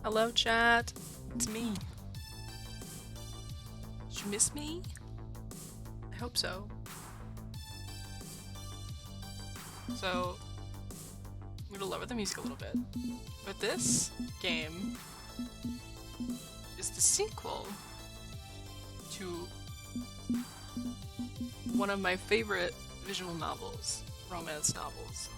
Hello, chat. It's me. Did you miss me? I hope so. So, I'm gonna lower the music a little bit. But this game is the sequel to one of my favorite visual novels, romance novels.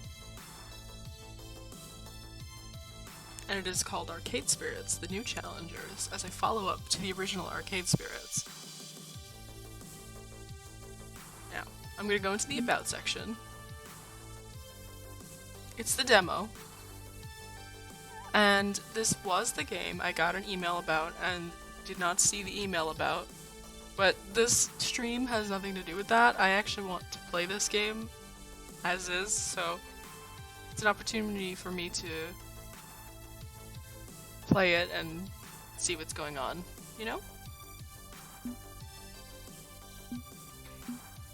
And it is called Arcade Spirits, The New Challengers, as a follow-up to the original Arcade Spirits. Now, I'm going to go into the About section. It's the demo. And this was the game I got an email about and did not see the email about. But this stream has nothing to do with that. I actually want to play this game as is, so it's an opportunity for me to play it and see what's going on, you know?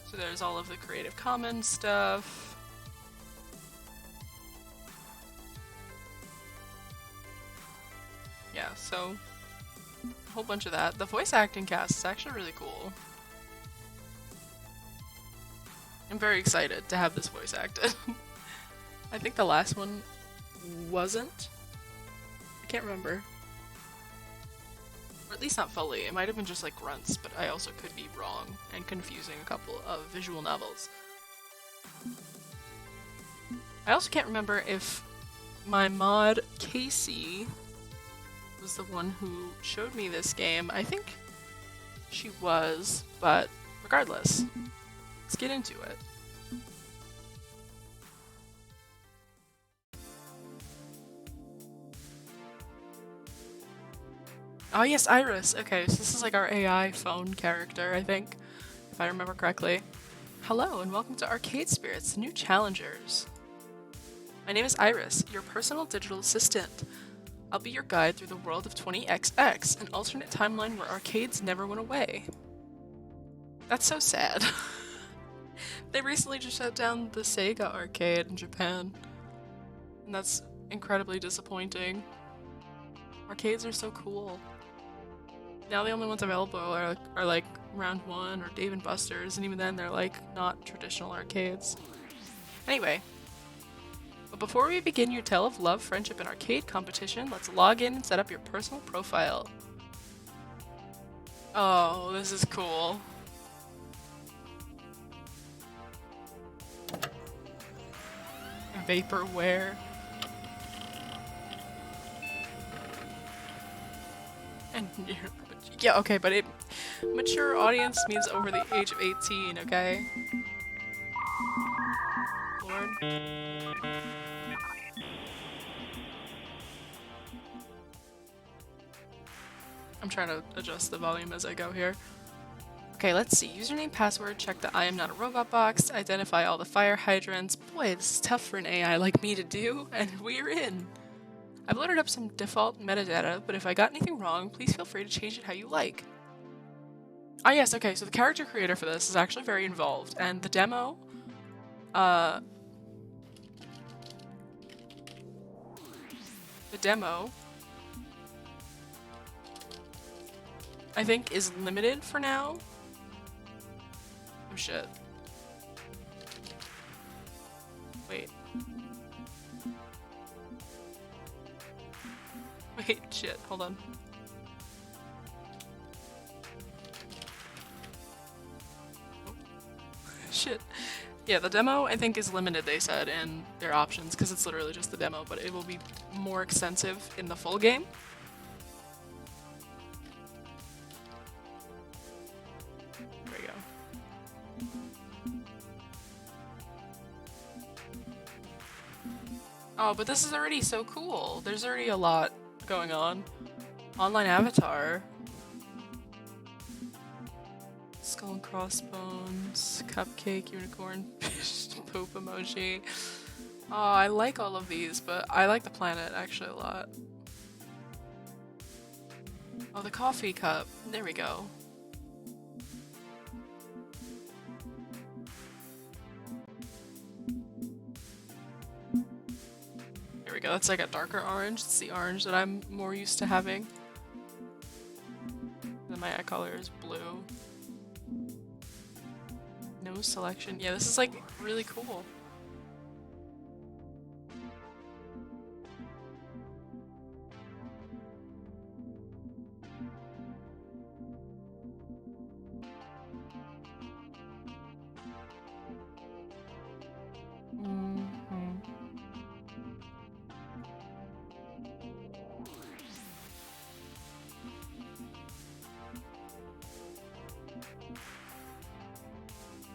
So there's all of the Creative Commons stuff. Yeah, so a whole bunch of that. The voice acting cast is actually really cool. I'm very excited to have this voice acted. I think the last one wasn't. I can't remember. Or at least not fully. It might have been just like grunts, but I also could be wrong and confusing a couple of visual novels. I also can't remember if my mod Casey was the one who showed me this game. I think she was, but regardless, let's get into it. Oh yes, Iris. Okay, so this is like our AI phone character, I think, if I remember correctly. Hello and welcome to Arcade Spirits, the New Challengers. My name is Iris, your personal digital assistant. I'll be your guide through the world of 20XX, an alternate timeline where arcades never went away. That's so sad. They recently just shut down the Sega arcade in Japan, and that's incredibly disappointing. Arcades are so cool. Now the only ones available are like Round 1 or Dave & Buster's, and even then they're like not traditional arcades. Anyway, but before we begin your tale of love, friendship, and arcade competition, let's log in and set up your personal profile. Oh, this is cool. Vaporware. And yeah, okay, but mature audience means over the age of 18, okay? Lord. I'm trying to adjust the volume as I go here. Okay, let's see. Username, password, check the I am not a robot box, identify all the fire hydrants. Boy, this is tough for an AI like me to do, and we're in. I've loaded up some default metadata, but if I got anything wrong, please feel free to change it how you like. Ah yes, okay, so the character creator for this is actually very involved, and the demo, I think is limited for now. Oh shit. Wait. Wait, shit, hold on. Oh. Shit. Yeah, the demo I think is limited, they said, in their options, because it's literally just the demo, but it will be more extensive in the full game. There we go. Oh, but this is already so cool. There's already a lot going on. Online avatar. Skull and crossbones, cupcake, unicorn, poop emoji. Oh, I like all of these, but I like the planet actually a lot. Oh, the coffee cup. There we go. There we go. That's like a darker orange. It's the orange that I'm more used to having. Then my eye color is blue. No selection. Yeah, this is like really cool.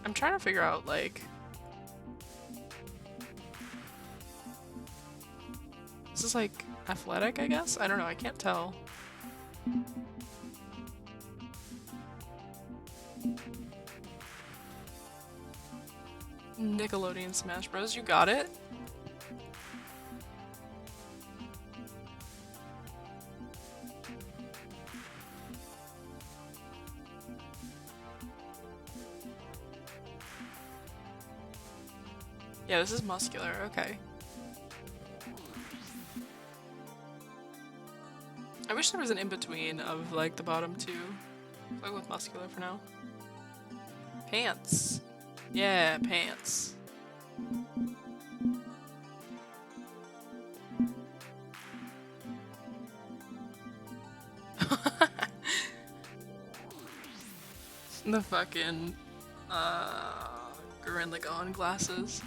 I'm trying to figure out, like... This is like athletic, I guess? I don't know, I can't tell. Nickelodeon Smash Bros. You got it? Yeah, this is muscular, okay. I wish there was an in-between of like the bottom two. I'll go with muscular for now. Pants. Yeah, pants. The fucking Gurren Lagann glasses.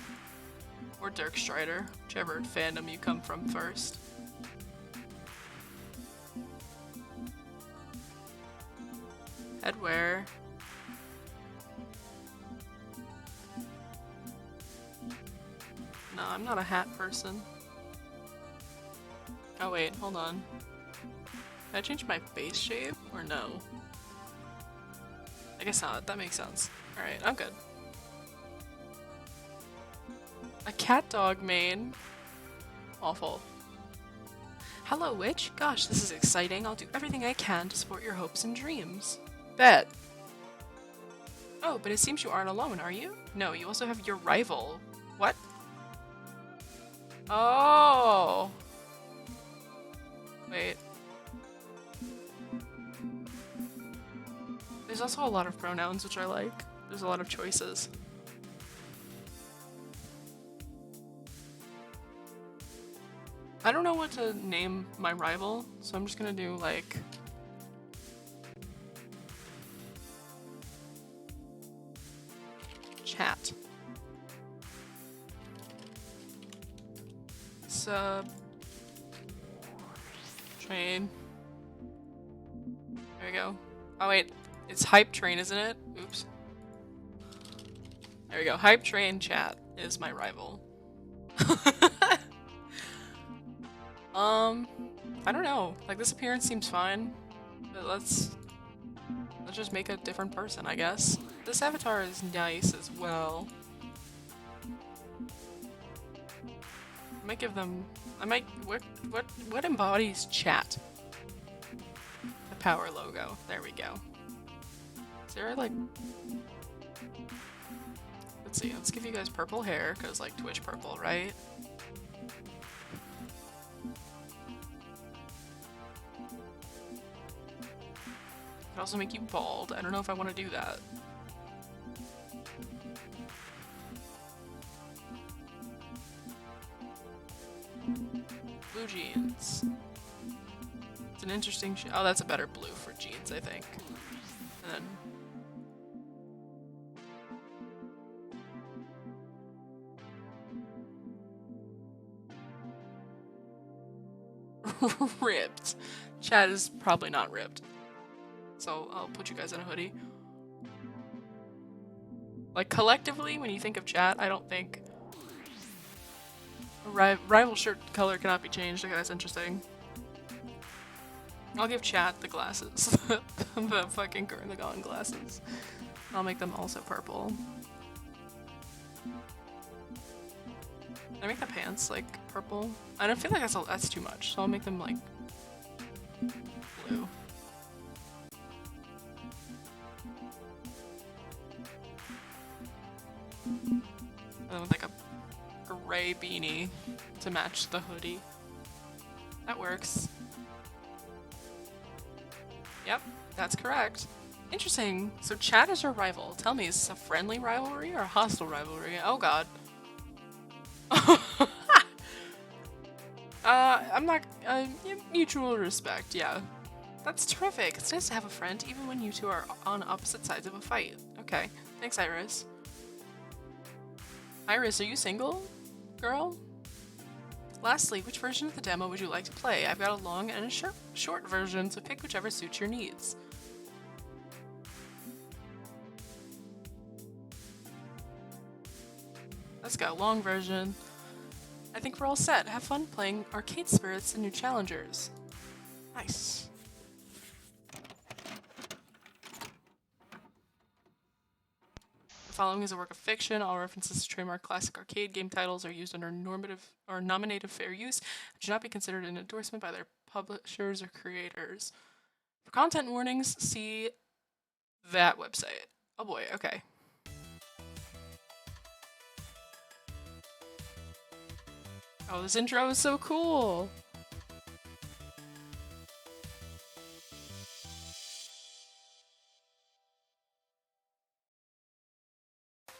Or Dirk Strider, whichever fandom you come from first. Headwear. No, I'm not a hat person. Oh wait, hold on. Can I change my face shape or no? I guess not, that makes sense. Alright, I'm good. A cat dog mane. Awful. Hello, witch. Gosh, this is exciting. I'll do everything I can to support your hopes and dreams. Bet. Oh, but it seems you aren't alone, are you? No, you also have your rival. What? Oh. Wait. There's also a lot of pronouns, which I like. There's a lot of choices. I don't know what to name my rival, so I'm just gonna do like... Chat. Sub. Train. There we go. Oh wait, it's Hype Train, isn't it? Oops. There we go. Hype Train Chat is my rival. I don't know. Like, this appearance seems fine, but let's Let's just make a different person, I guess. This avatar is nice as well. I might give them... What embodies chat? The power logo. There we go. Is there like... Let's see, let's give you guys purple hair, because like Twitch purple, right? Could also make you bald. I don't know if I want to do that. Blue jeans. It's an interesting oh, that's a better blue for jeans, I think. And then... ripped. Chat is probably not ripped. So I'll put you guys in a hoodie. Like collectively, when you think of chat, I don't think rival shirt color cannot be changed. Okay, that's interesting. I'll give chat the glasses. The fucking Gurren Lagann glasses. I'll make them also purple. Can I make the pants like purple? I don't feel like that's too much, so I'll make them like blue. And then with like a gray beanie to match the hoodie. That works. Yep, that's correct. Interesting. So chat is your rival. Tell me, is this a friendly rivalry or a hostile rivalry? Oh god. I'm not... mutual respect, yeah. That's terrific. It's nice to have a friend, even when you two are on opposite sides of a fight. Okay. Thanks, Iris. Iris, are you single, girl? Lastly, which version of the demo would you like to play? I've got a long and a short version, so pick whichever suits your needs. Let's go, long version. I think we're all set. Have fun playing Arcade Spirits and New Challengers. Nice. The following is a work of fiction. All references to trademark classic arcade game titles are used under normative or nominative fair use and should not be considered an endorsement by their publishers or creators. For content warnings, see that website. Oh boy, okay. Oh, this intro is so cool!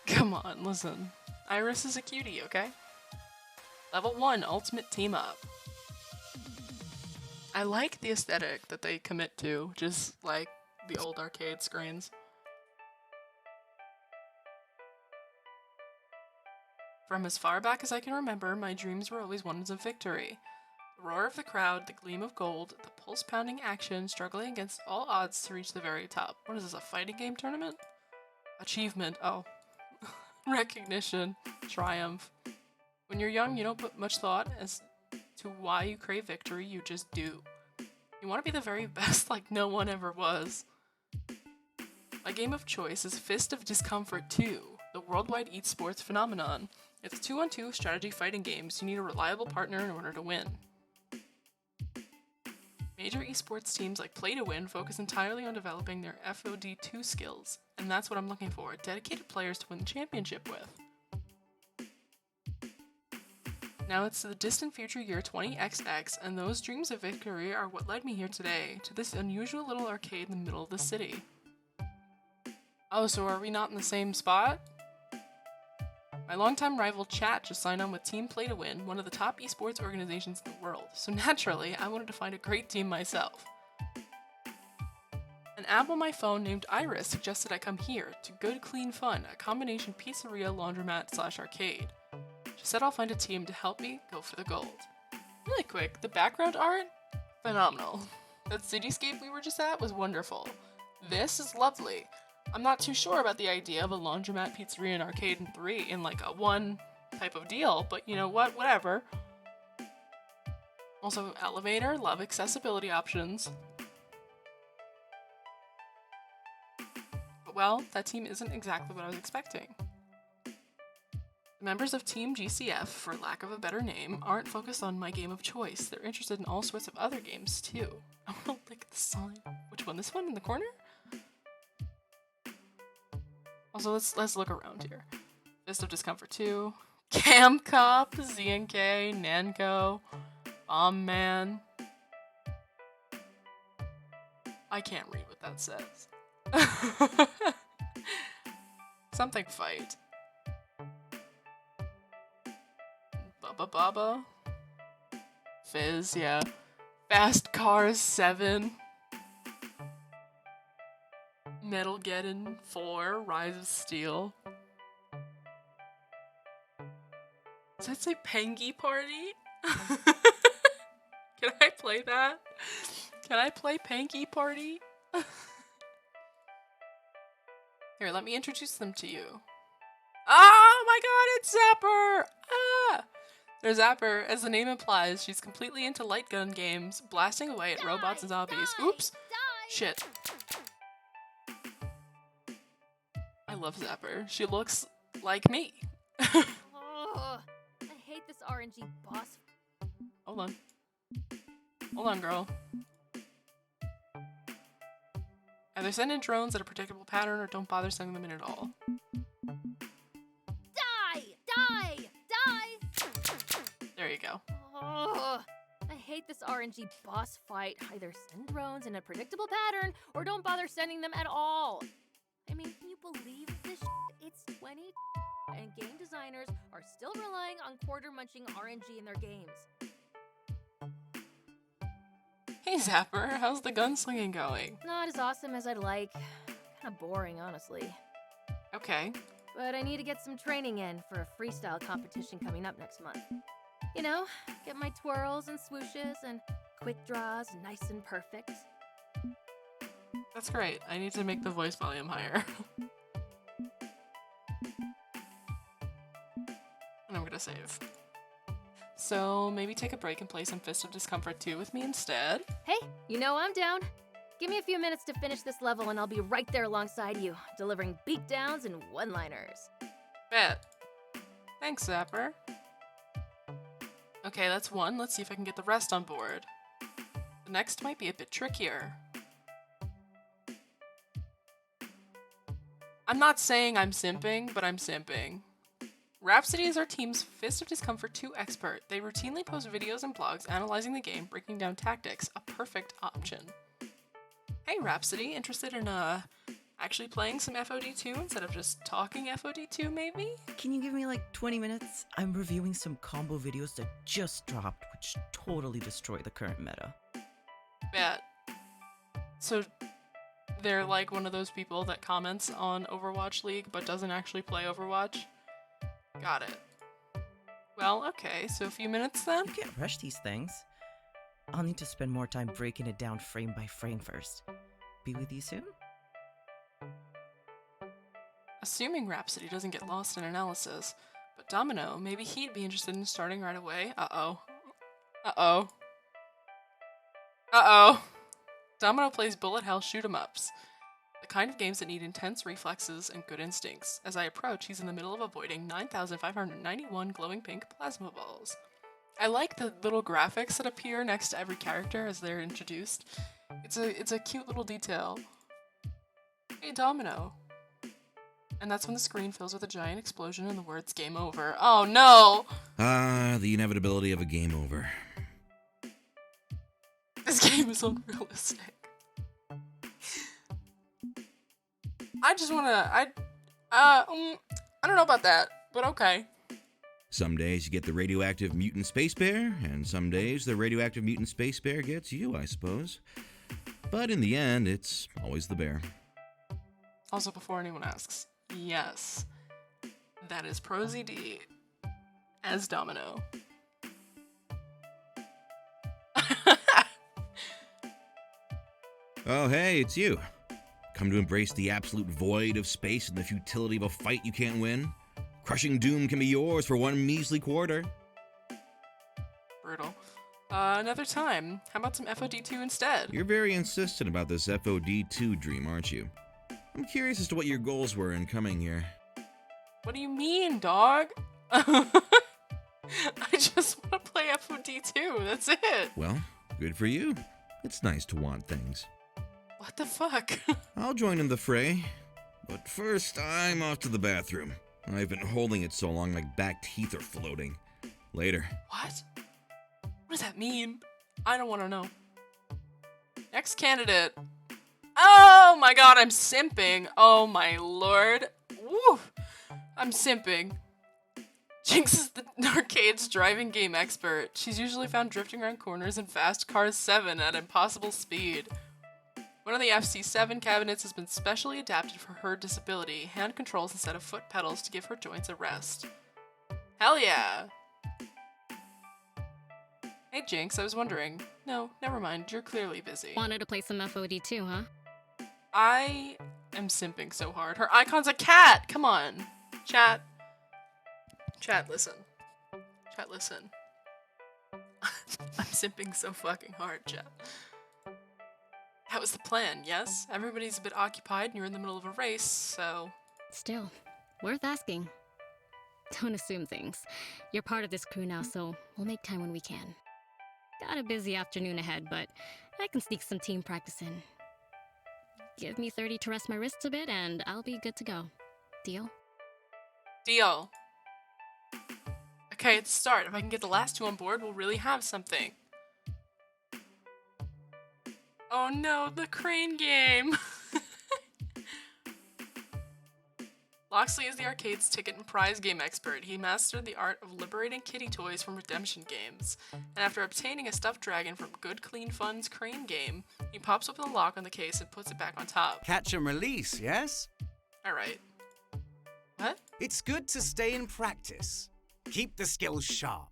Come on, listen. Iris is a cutie, okay? Level 1, Ultimate Team Up. I like the aesthetic that they commit to, just like the old arcade screens. From as far back as I can remember, my dreams were always ones of victory. The roar of the crowd, the gleam of gold, the pulse-pounding action, struggling against all odds to reach the very top. What is this, a fighting game tournament? Achievement, oh. Recognition, triumph. When you're young, you don't put much thought as to why you crave victory, you just do. You want to be the very best like no one ever was. My game of choice is Fist of Discomfort 2, the worldwide esports phenomenon. It's 2-on-2 strategy fighting games. You need a reliable partner in order to win. Major esports teams like Play to Win focus entirely on developing their FOD2 skills, and that's what I'm looking for, dedicated players to win the championship with. Now it's the distant future year 20XX, and those dreams of victory are what led me here today, to this unusual little arcade in the middle of the city. Oh, so are we not in the same spot? My longtime rival Chat just signed on with Team Play to Win, one of the top esports organizations in the world, so naturally, I wanted to find a great team myself. An app on my phone named Iris suggested I come here to Good Clean Fun, a combination pizzeria, laundromat / arcade. She said I'll find a team to help me go for the gold. Really quick, the background art? Phenomenal. That cityscape we were just at was wonderful. This is lovely. I'm not too sure about the idea of a laundromat, pizzeria, and arcade in 3 in like a one type of deal, but you know what, whatever. Also, elevator, love accessibility options. Well, that team isn't exactly what I was expecting. The members of Team GCF, for lack of a better name, aren't focused on my game of choice. They're interested in all sorts of other games, too. I want to lick the sign. Which one? This one in the corner? Also, let's look around here. Fist of Discomfort 2, Cam Cop, ZNK, Nanko, Bomb Man. I can't read what that says. Something fight. Bubba Baba. Fizz, yeah. Fast Cars 7. Metalgeddon 4, Rise of Steel. Does that say Pengy Party? Can I play that? Can I play Pengy Party? Here, let me introduce them to you. Oh my god, it's Zapper! Ah! There's Zapper. As the name implies, she's completely into light gun games, blasting away at robots and zombies. Oops! Shit. I love Zapper. She looks like me. Oh, I hate this RNG boss. Hold on. Hold on, girl. Either send in drones at a predictable pattern or don't bother sending them in at all. Die! Die! Die! There you go. Oh, I hate this RNG boss fight. Either send drones in a predictable pattern or don't bother sending them at all. I mean, can you believe this shit? It's 20 and game designers are still relying on quarter-munching RNG in their games. Hey Zapper, how's the gunslinging going? Not as awesome as I'd like. Kinda boring, honestly. Okay. But I need to get some training in for a freestyle competition coming up next month. You know, get my twirls and swooshes and quick draws nice and perfect. That's great. I need to make the voice volume higher. And I'm gonna save. So maybe take a break and play some Fist of Discomfort 2 with me instead. Hey, you know I'm down. Give me a few minutes to finish this level and I'll be right there alongside you, delivering beatdowns and one-liners. Bet. Thanks, Zapper. Okay, that's one. Let's see if I can get the rest on board. The next might be a bit trickier. I'm not saying I'm simping, but I'm simping. Rhapsody is our team's Fist of Discomfort 2 expert. They routinely post videos and blogs analyzing the game, breaking down tactics, a perfect option. Hey Rhapsody, interested in actually playing some FOD2 instead of just talking FOD2 maybe? Can you give me like 20 minutes? I'm reviewing some combo videos that just dropped, which totally destroy the current meta. Bet. So they're like one of those people that comments on Overwatch League but doesn't actually play Overwatch? Got it. Well, okay, so a few minutes then? You can't rush these things. I'll need to spend more time breaking it down frame by frame first. Be with you soon? Assuming Rhapsody doesn't get lost in analysis, but Domino, maybe he'd be interested in starting right away. Uh-oh. Uh-oh. Uh-oh. Domino plays bullet hell shoot-em-ups, the kind of games that need intense reflexes and good instincts. As I approach, he's in the middle of avoiding 9,591 glowing pink plasma balls. I like the little graphics that appear next to every character as they're introduced. It's a cute little detail. Hey, Domino. And that's when the screen fills with a giant explosion and the words game over. Oh no! Ah, the inevitability of a game over. This game is unrealistic. I just wanna, I don't know about that, but okay. Some days you get the radioactive mutant space bear, and some days the radioactive mutant space bear gets you, I suppose. But in the end, it's always the bear. Also, before anyone asks, yes, that is Prosy D as Domino. Oh, hey, it's you. Come to embrace the absolute void of space and the futility of a fight you can't win? Crushing doom can be yours for one measly quarter. Brutal. Another time. How about some FOD2 instead? You're very insistent about this FOD2 dream, aren't you? I'm curious as to what your goals were in coming here. What do you mean, dog? I just want to play FOD2. That's it. Well, good for you. It's nice to want things. What the fuck? I'll join in the fray, but first I'm off to the bathroom. I've been holding it so long my back teeth are floating. Later. What? What does that mean? I don't want to know. Next candidate. Oh my god, I'm simping. Oh my lord. Woo! I'm simping. Jinx is the arcade's driving game expert. She's usually found drifting around corners in Fast Cars 7 at impossible speed. One of the FC7 cabinets has been specially adapted for her disability, hand controls instead of foot pedals to give her joints a rest. Hell yeah! Hey Jinx, I was wondering. No, never mind, you're clearly busy. Wanted to play some FOD too, huh? I am simping so hard. Her icon's a cat! Come on. Chat. Chat, listen. Chat, listen. I'm simping so fucking hard, chat. That was the plan, yes? Everybody's a bit occupied and you're in the middle of a race, so... Still, worth asking. Don't assume things. You're part of this crew now, so we'll make time when we can. Got a busy afternoon ahead, but I can sneak some team practice in. Give me 30 to rest my wrists a bit, and I'll be good to go. Deal? Deal. Okay, let's start. If I can get the last two on board, we'll really have something. Oh no, the crane game! Loxley is the arcade's ticket and prize game expert. He mastered the art of liberating kitty toys from redemption games. And after obtaining a stuffed dragon from Good Clean Fun's crane game, he pops open the lock on the case and puts it back on top. Catch and release, yes? Alright. What? It's good to stay in practice. Keep the skills sharp.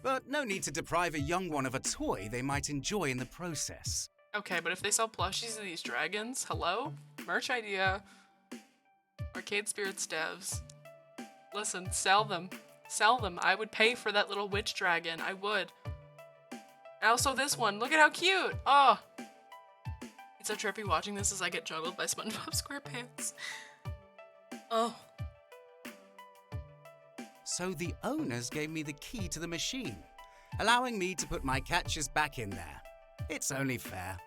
But no need to deprive a young one of a toy they might enjoy in the process. Okay, but if they sell plushies of these dragons, hello? Merch idea. Arcade Spirits devs. Listen, sell them. Sell them. I would pay for that little witch dragon. I would. And also this one. Look at how cute. Oh. It's so trippy watching this as I get juggled by SpongeBob SquarePants. Oh. So the owners gave me the key to the machine, allowing me to put my catches back in there. It's only fair.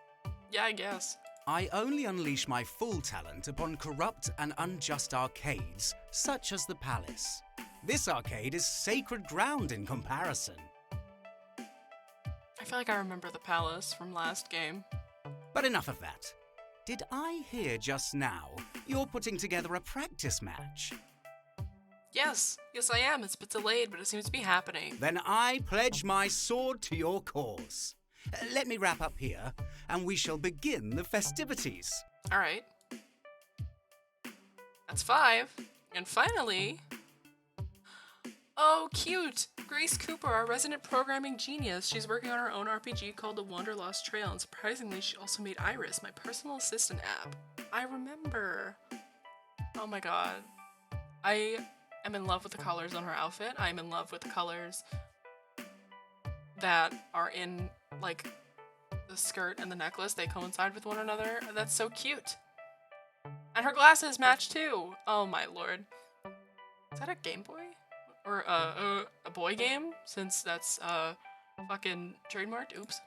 Yeah, I guess. I only unleash my full talent upon corrupt and unjust arcades, such as the Palace. This arcade is sacred ground in comparison. I feel like I remember the Palace from last game. But enough of that. Did I hear just now you're putting together a practice match? Yes, I am. It's a bit delayed, but it seems to be happening. Then I pledge my sword to your cause. Let me wrap up here, and we shall begin the festivities. Alright. That's 5. And finally... Oh, cute! Grace Cooper, our resident programming genius. She's working on her own RPG called The Wanderlost Trail, and surprisingly, she also made Iris, my personal assistant app. I remember. Oh my god. I am in love with the colors on her outfit. I am in love with the colors that are in, like, the skirt and the necklace. They coincide with one another. That's so cute. And her glasses match too. Oh my lord. Is that a Game Boy? Or a boy game? Since that's fucking trademarked. Oops.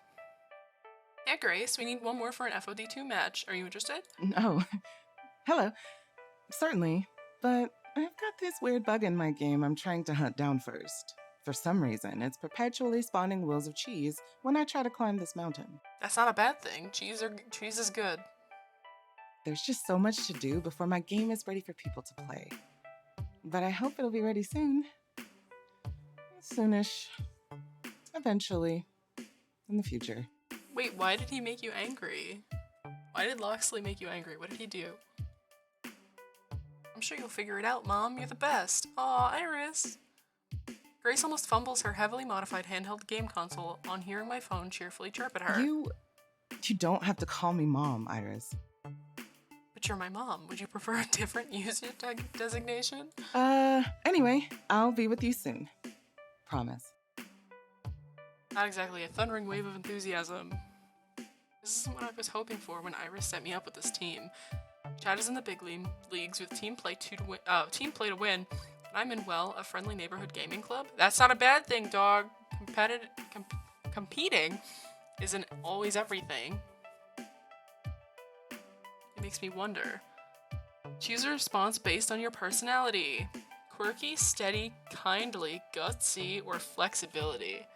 Yeah, Grace, we need one more for an FOD2 match. Are you interested? Oh, hello. Certainly, but I've got this weird bug in my game I'm trying to hunt down first. For some reason, it's perpetually spawning wheels of cheese when I try to climb this mountain. That's not a bad thing. Cheese is good. There's just so much to do before my game is ready for people to play. But I hope it'll be ready soon. Soonish. Eventually. In the future. Wait, why did he make you angry? Why did Loxley make you angry? What did he do? I'm sure you'll figure it out, Mom. You're the best. Aw, Iris. Grace almost fumbles her heavily modified handheld game console on hearing my phone cheerfully chirp at her. You don't have to call me Mom, Iris. But you're my mom. Would you prefer a different user designation? Anyway, I'll be with you soon. Promise. Not exactly a thundering wave of enthusiasm. This isn't what I was hoping for when Iris set me up with this team. Chad is in the big leagues with team play to win. And I'm in, well, a friendly neighborhood gaming club. That's not a bad thing, dog. Competing isn't always everything. It makes me wonder. Choose a response based on your personality. Quirky, steady, kindly, gutsy, or flexibility.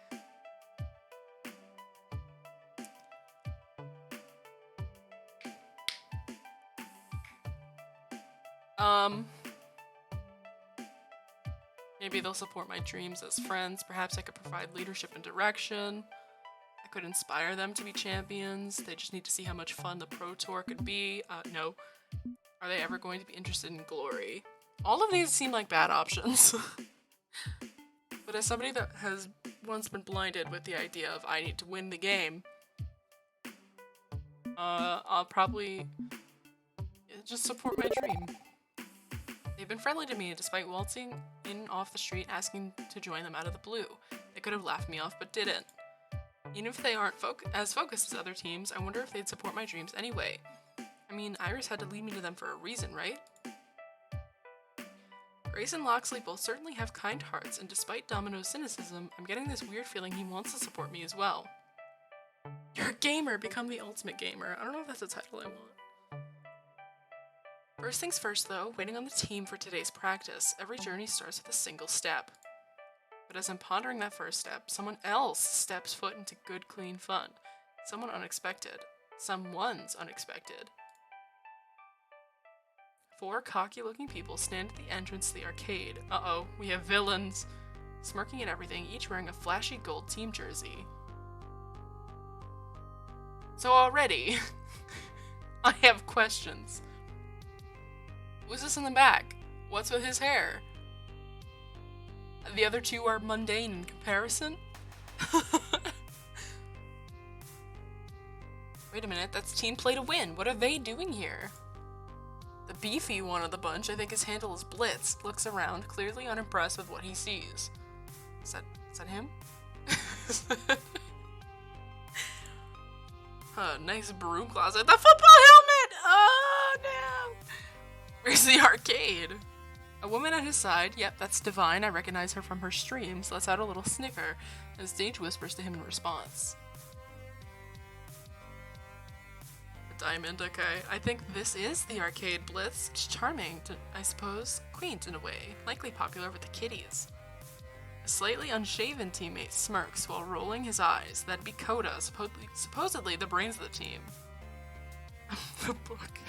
Maybe they'll support my dreams as friends. Perhaps I could provide leadership and direction. I could inspire them to be champions. They just need to see how much fun the Pro Tour could be. No. Are they ever going to be interested in glory? All of these seem like bad options. But as somebody that has once been blinded with the idea of I need to win the game, I'll probably just support my dream. They've been friendly to me despite waltzing in off the street asking to join them out of the blue. They could have laughed me off but didn't. Even if they aren't as focused as other teams, I wonder if they'd support my dreams anyway. I mean, Iris had to lead me to them for a reason, right? Grace and Loxley both certainly have kind hearts, and despite Domino's cynicism, I'm getting this weird feeling he wants to support me as well. You're a gamer! Become the ultimate gamer. I don't know if that's a title I want. First things first though, waiting on the team for today's practice. Every journey starts with a single step. But as I'm pondering that first step, someone else steps foot into good, clean fun. Someone unexpected. Someone's unexpected. 4 cocky-looking people stand at the entrance to the arcade. Uh-oh, we have villains. Smirking at everything, each wearing a flashy gold team jersey. So already, I have questions. Who's this in the back? What's with his hair? The other two are mundane in comparison? Wait a minute, that's team play to win. What are they doing here? The beefy one of the bunch, I think his handle is Blitz, looks around, clearly unimpressed with what he sees. Is that him? Nice broom closet. The football helmet! Oh no! Where's the arcade? A woman at his side, yep, that's Divine, I recognize her from her streams, lets out a little snicker, and Stage whispers to him in response. Diamond, okay. I think this is the arcade, Blitz. It's charming, I suppose. Quaint in a way. Likely popular with the kiddies. A slightly unshaven teammate smirks while rolling his eyes. That'd be Coda, supposedly the brains of the team. The book.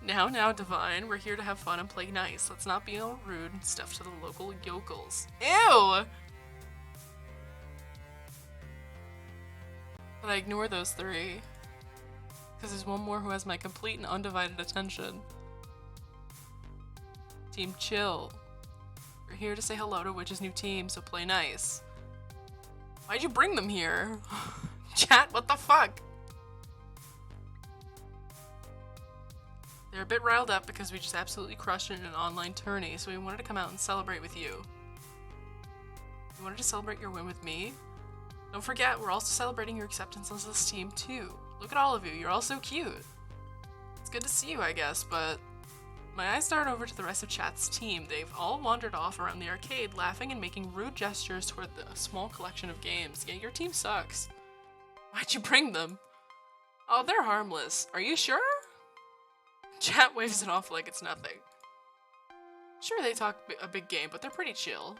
Now, Divine, we're here to have fun and play nice. Let's not be all rude and stuff to the local yokels. Ew! But I ignore those 3. Because there's one more who has my complete and undivided attention. Team Chill. We're here to say hello to Witch's new team, so play nice. Why'd you bring them here? Chat, what the fuck? They're a bit riled up because we just absolutely crushed it in an online tourney, so we wanted to come out and celebrate with you. You wanted to celebrate your win with me? Don't forget, we're also celebrating your acceptance as this team too. Look at all of you, you're all so cute. It's good to see you, I guess, but my eyes dart over to the rest of chat's team. They've all wandered off around the arcade, laughing and making rude gestures toward the small collection of games. Yeah, your team sucks. Why'd you bring them? Oh, they're harmless. Are you sure? Chat waves it off like it's nothing. Sure, they talk a big game, but they're pretty chill.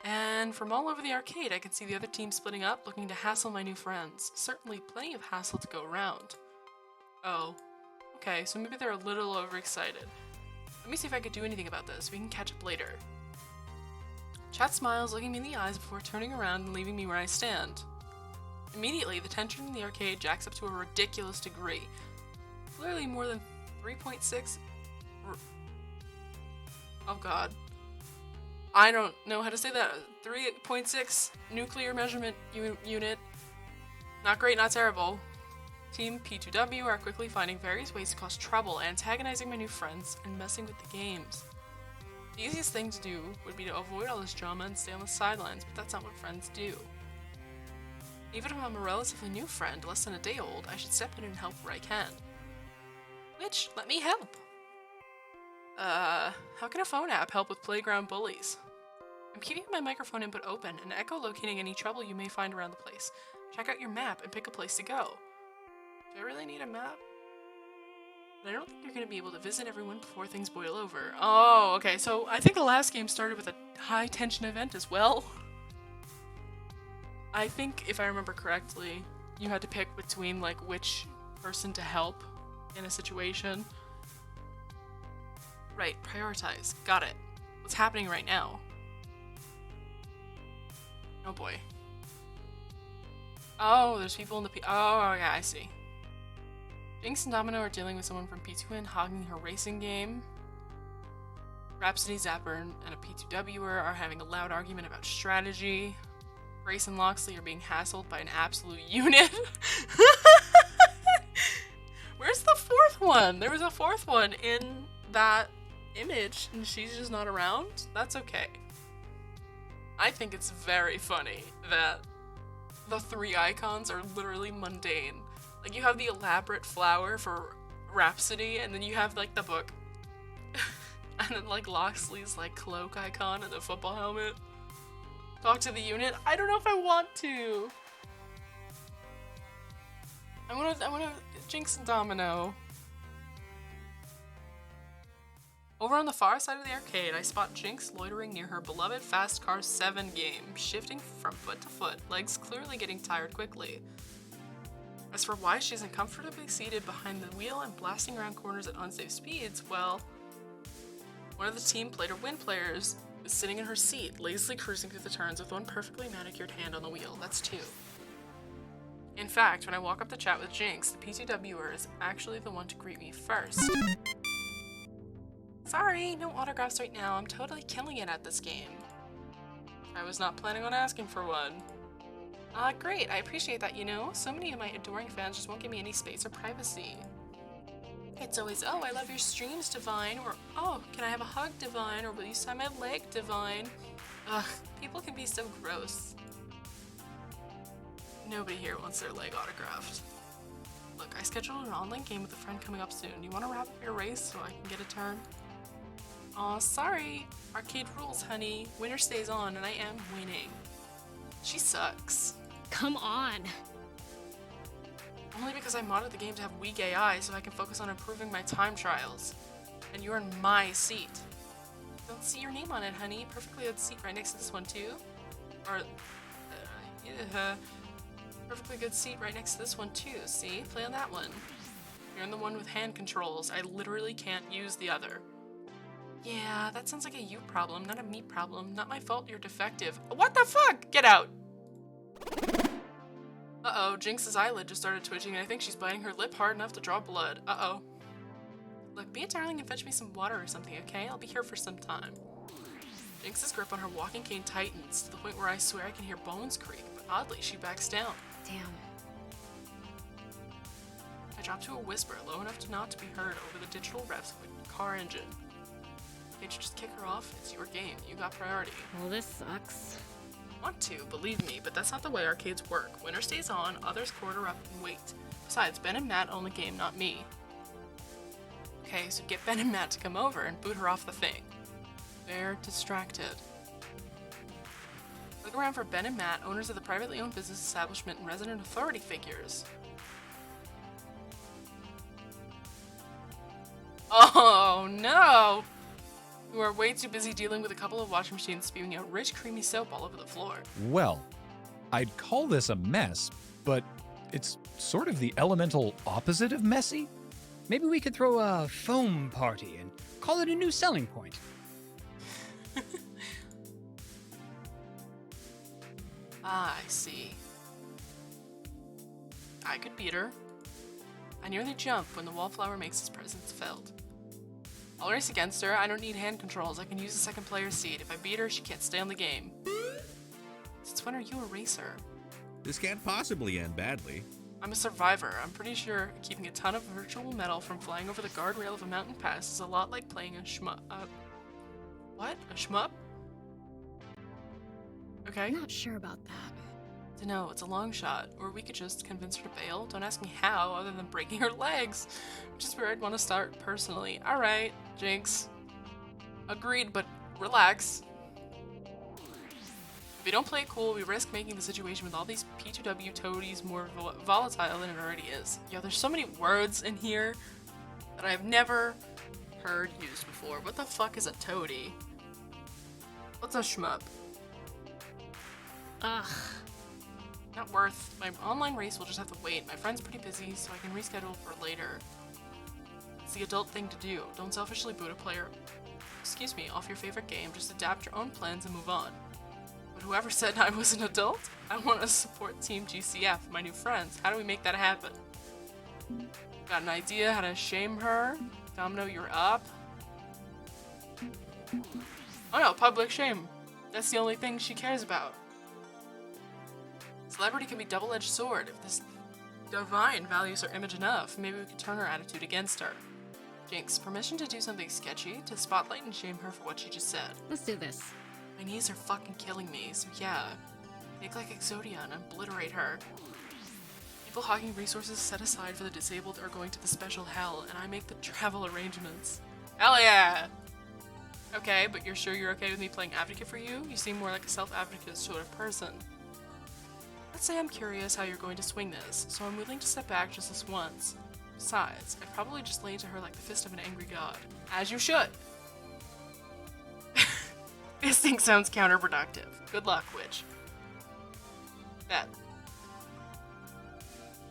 And from all over the arcade, I can see the other team splitting up, looking to hassle my new friends. Certainly plenty of hassle to go around. Oh. Okay, so maybe they're a little overexcited. Let me see if I could do anything about this. We can catch up later. Chat smiles, looking me in the eyes before turning around and leaving me where I stand. Immediately, the tension in the arcade jacks up to a ridiculous degree. Clearly more than 3.6... Oh god. I don't know how to say that. 3.6 nuclear measurement unit. Not great, not terrible. Team P2W are quickly finding various ways to cause trouble, antagonizing my new friends, and messing with the games. The easiest thing to do would be to avoid all this drama and stay on the sidelines, but that's not what friends do. Even if I'm a relatively new friend, less than a day old, I should step in and help where I can. Which, let me help. How can a phone app help with playground bullies? I'm keeping my microphone input open and echolocating any trouble you may find around the place. Check out your map and pick a place to go. Do I really need a map? But I don't think you're going to be able to visit everyone before things boil over. Oh, okay, so I think the last game started with a high-tension event as well. I think, if I remember correctly, you had to pick between, like, which person to help in a situation. Right, prioritize. Got it. What's happening right now? Oh boy. Oh, there's people in the oh, yeah, I see. Jinx and Domino are dealing with someone from P2N hogging her racing game. Rhapsody, Zapper, and a P2Wer are having a loud argument about strategy. Grace and Loxley are being hassled by an absolute unit. Where's the fourth one? There was a fourth one in that image, and she's just not around? That's okay. I think it's very funny that the three icons are literally mundane. Like, you have the elaborate flower for Rhapsody, and then you have, like, the book. And then, like, Loxley's, like, cloak icon and the football helmet. Talk to the unit. I don't know if I want to. I wanna Jinx and Domino. Over on the far side of the arcade, I spot Jinx loitering near her beloved Fast Car 7 game, shifting from foot to foot, legs clearly getting tired quickly. As for why she isn't comfortably seated behind the wheel and blasting around corners at unsafe speeds, well, one of the team Play to Win players is sitting in her seat, lazily cruising through the turns with one perfectly manicured hand on the wheel. That's two. In fact, when I walk up to chat with Jinx, the P2Wer is actually the one to greet me first. Sorry, no autographs right now. I'm totally killing it at this game. I was not planning on asking for one. Great, I appreciate that, you know. So many of my adoring fans just won't give me any space or privacy. It's always, oh, I love your streams, Divine, or oh, can I have a hug, Divine, or will you sign my leg, Divine? Ugh, people can be so gross. Nobody here wants their leg autographed. Look, I scheduled an online game with a friend coming up soon. You want to wrap up your race so I can get a turn? Aw, sorry. Arcade rules, honey. Winner stays on, and I am winning. She sucks. Come on. Only because I modded the game to have weak AI so I can focus on improving my time trials. And you're in my seat. Don't see your name on it, honey. Perfectly good seat right next to this one, too. Or, yeah. Perfectly good seat right next to this one, too. See? Play on that one. You're in the one with hand controls. I literally can't use the other. Yeah, that sounds like a you problem, not a me problem. Not my fault you're defective. What the fuck? Get out! Uh-oh, Jinx's eyelid just started twitching and I think she's biting her lip hard enough to draw blood. Uh-oh. Look, be a darling and fetch me some water or something, okay? I'll be here for some time. Jinx's grip on her walking cane tightens to the point where I swear I can hear bones creak, but oddly she backs down. Damn. I drop to a whisper, low enough to not to be heard over the digital revs of a car engine. Can't you just kick her off? It's your game. You got priority. Well, this sucks. Want to, believe me, but that's not the way arcades work. Winner stays on, others quarter up and wait. Besides, Ben and Matt own the game, not me. Okay, so get Ben and Matt to come over and boot her off the thing. They're distracted. Look around for Ben and Matt, owners of the privately owned business establishment and resident authority figures. Oh no! You are way too busy dealing with a couple of washing machines spewing out rich, creamy soap all over the floor. Well, I'd call this a mess, but it's sort of the elemental opposite of messy. Maybe we could throw a foam party and call it a new selling point. Ah, I see. I could beat her. I nearly jump when the wallflower makes his presence felt. I'll race against her. I don't need hand controls. I can use the second player's seat. If I beat her, she can't stay on the game. Since when are you a racer? This can't possibly end badly. I'm a survivor. I'm pretty sure keeping a ton of virtual metal from flying over the guardrail of a mountain pass is a lot like playing a shmup. What? A shmup? Okay. I'm not sure about that. Dunno, it's a long shot. Or we could just convince her to bail. Don't ask me how, other than breaking her legs. Which is where I'd want to start personally. Alright, Jinx. Agreed, but relax. If we don't play it cool, we risk making the situation with all these P2W toadies more volatile than it already is. Yo, there's so many words in here that I've never heard used before. What the fuck is a toady? What's a shmup? Ugh. Not worth. My online race will just have to wait. My friend's pretty busy, so I can reschedule for later. It's the adult thing to do. Don't selfishly boot a player, excuse me, off your favorite game. Just adapt your own plans and move on. But whoever said I was an adult? I want to support Team GCF, my new friends. How do we make that happen? Got an idea how to shame her? Domino, you're up. Oh no, public shame. That's the only thing she cares about. Celebrity can be a double-edged sword. If this divine values her image enough, maybe we could turn her attitude against her. Jinx, permission to do something sketchy? To spotlight and shame her for what she just said. Let's do this. My knees are fucking killing me, so yeah. Make like Exodia and obliterate her. People hogging resources set aside for the disabled are going to the special hell, and I make the travel arrangements. Hell yeah! Okay, but you're sure you're okay with me playing advocate for you? You seem more like a self-advocate sort of person. Let's say I'm curious how you're going to swing this, so I'm willing to step back just this once. Besides, I'd probably just lay into her like the fist of an angry god. As you should! This thing sounds counterproductive. Good luck, witch. Bet.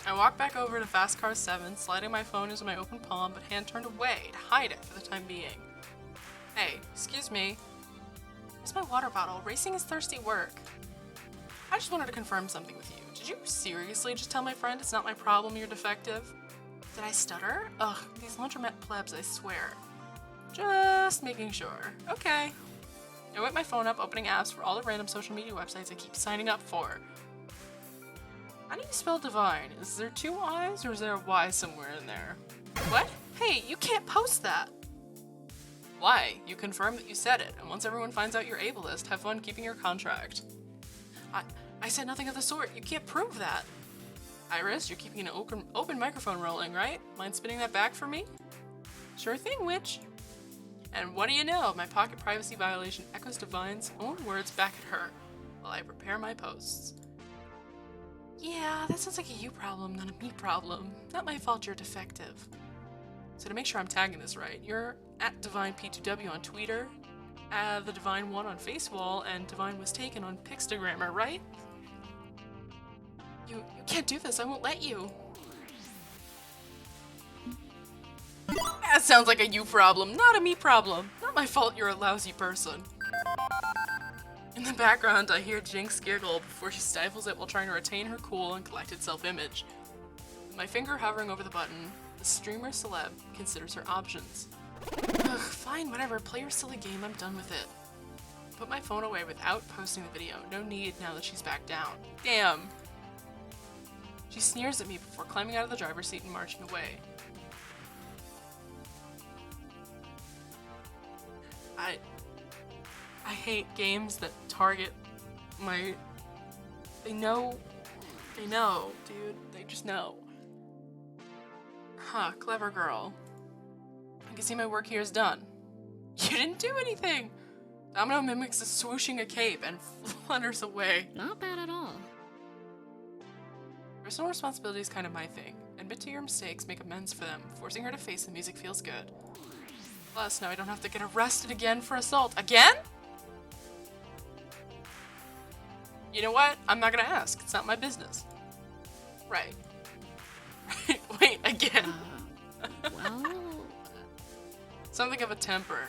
I walk back over to Fast Car 7, sliding my phone into my open palm, but hand turned away to hide it for the time being. Hey, excuse me. Where's my water bottle? Racing is thirsty work. I just wanted to confirm something with you. Did you seriously just tell my friend it's not my problem you're defective? Did I stutter? Ugh, these laundromat plebs, I swear. Just making sure. Okay. I whip my phone up, opening apps for all the random social media websites I keep signing up for. How do you spell divine? Is there two I's or is there a Y somewhere in there? What? Hey, you can't post that! Why? You confirm that you said it, and once everyone finds out you're ableist, have fun keeping your contract. I said nothing of the sort. You can't prove that. Iris, you're keeping an open microphone rolling, right? Mind spinning that back for me? Sure thing, witch. And what do you know? My pocket privacy violation echoes Divine's own words back at her while I prepare my posts. Yeah, that sounds like a you problem, not a me problem. Not my fault you're defective. So to make sure I'm tagging this right, you're at DivineP2W on Twitter, the Divine One on Facewall, and Divine Was Taken on Pixtagrammer, right? You can't do this, I won't let you. That sounds like a you problem, not a me problem. Not my fault you're a lousy person. In the background, I hear Jinx giggle before she stifles it while trying to retain her cool and collected self-image. With my finger hovering over the button, the streamer celeb considers her options. Ugh, fine, whatever, play your silly game, I'm done with it. Put my phone away without posting the video, no need now that she's back down. Damn! She sneers at me before climbing out of the driver's seat and marching away. I hate games that target my... They know, dude. They just know. Huh, clever girl. I can see my work here is done. You didn't do anything! Domino mimics a swooshing a cape and flutters away. Not bad at all. Personal responsibility is kind of my thing. Admit to your mistakes, make amends for them. Forcing her to face the music feels good. Plus, now I don't have to get arrested again for assault. Again? You know what? I'm not gonna ask. It's not my business. Right. Wait, again? Well... Something of a temper.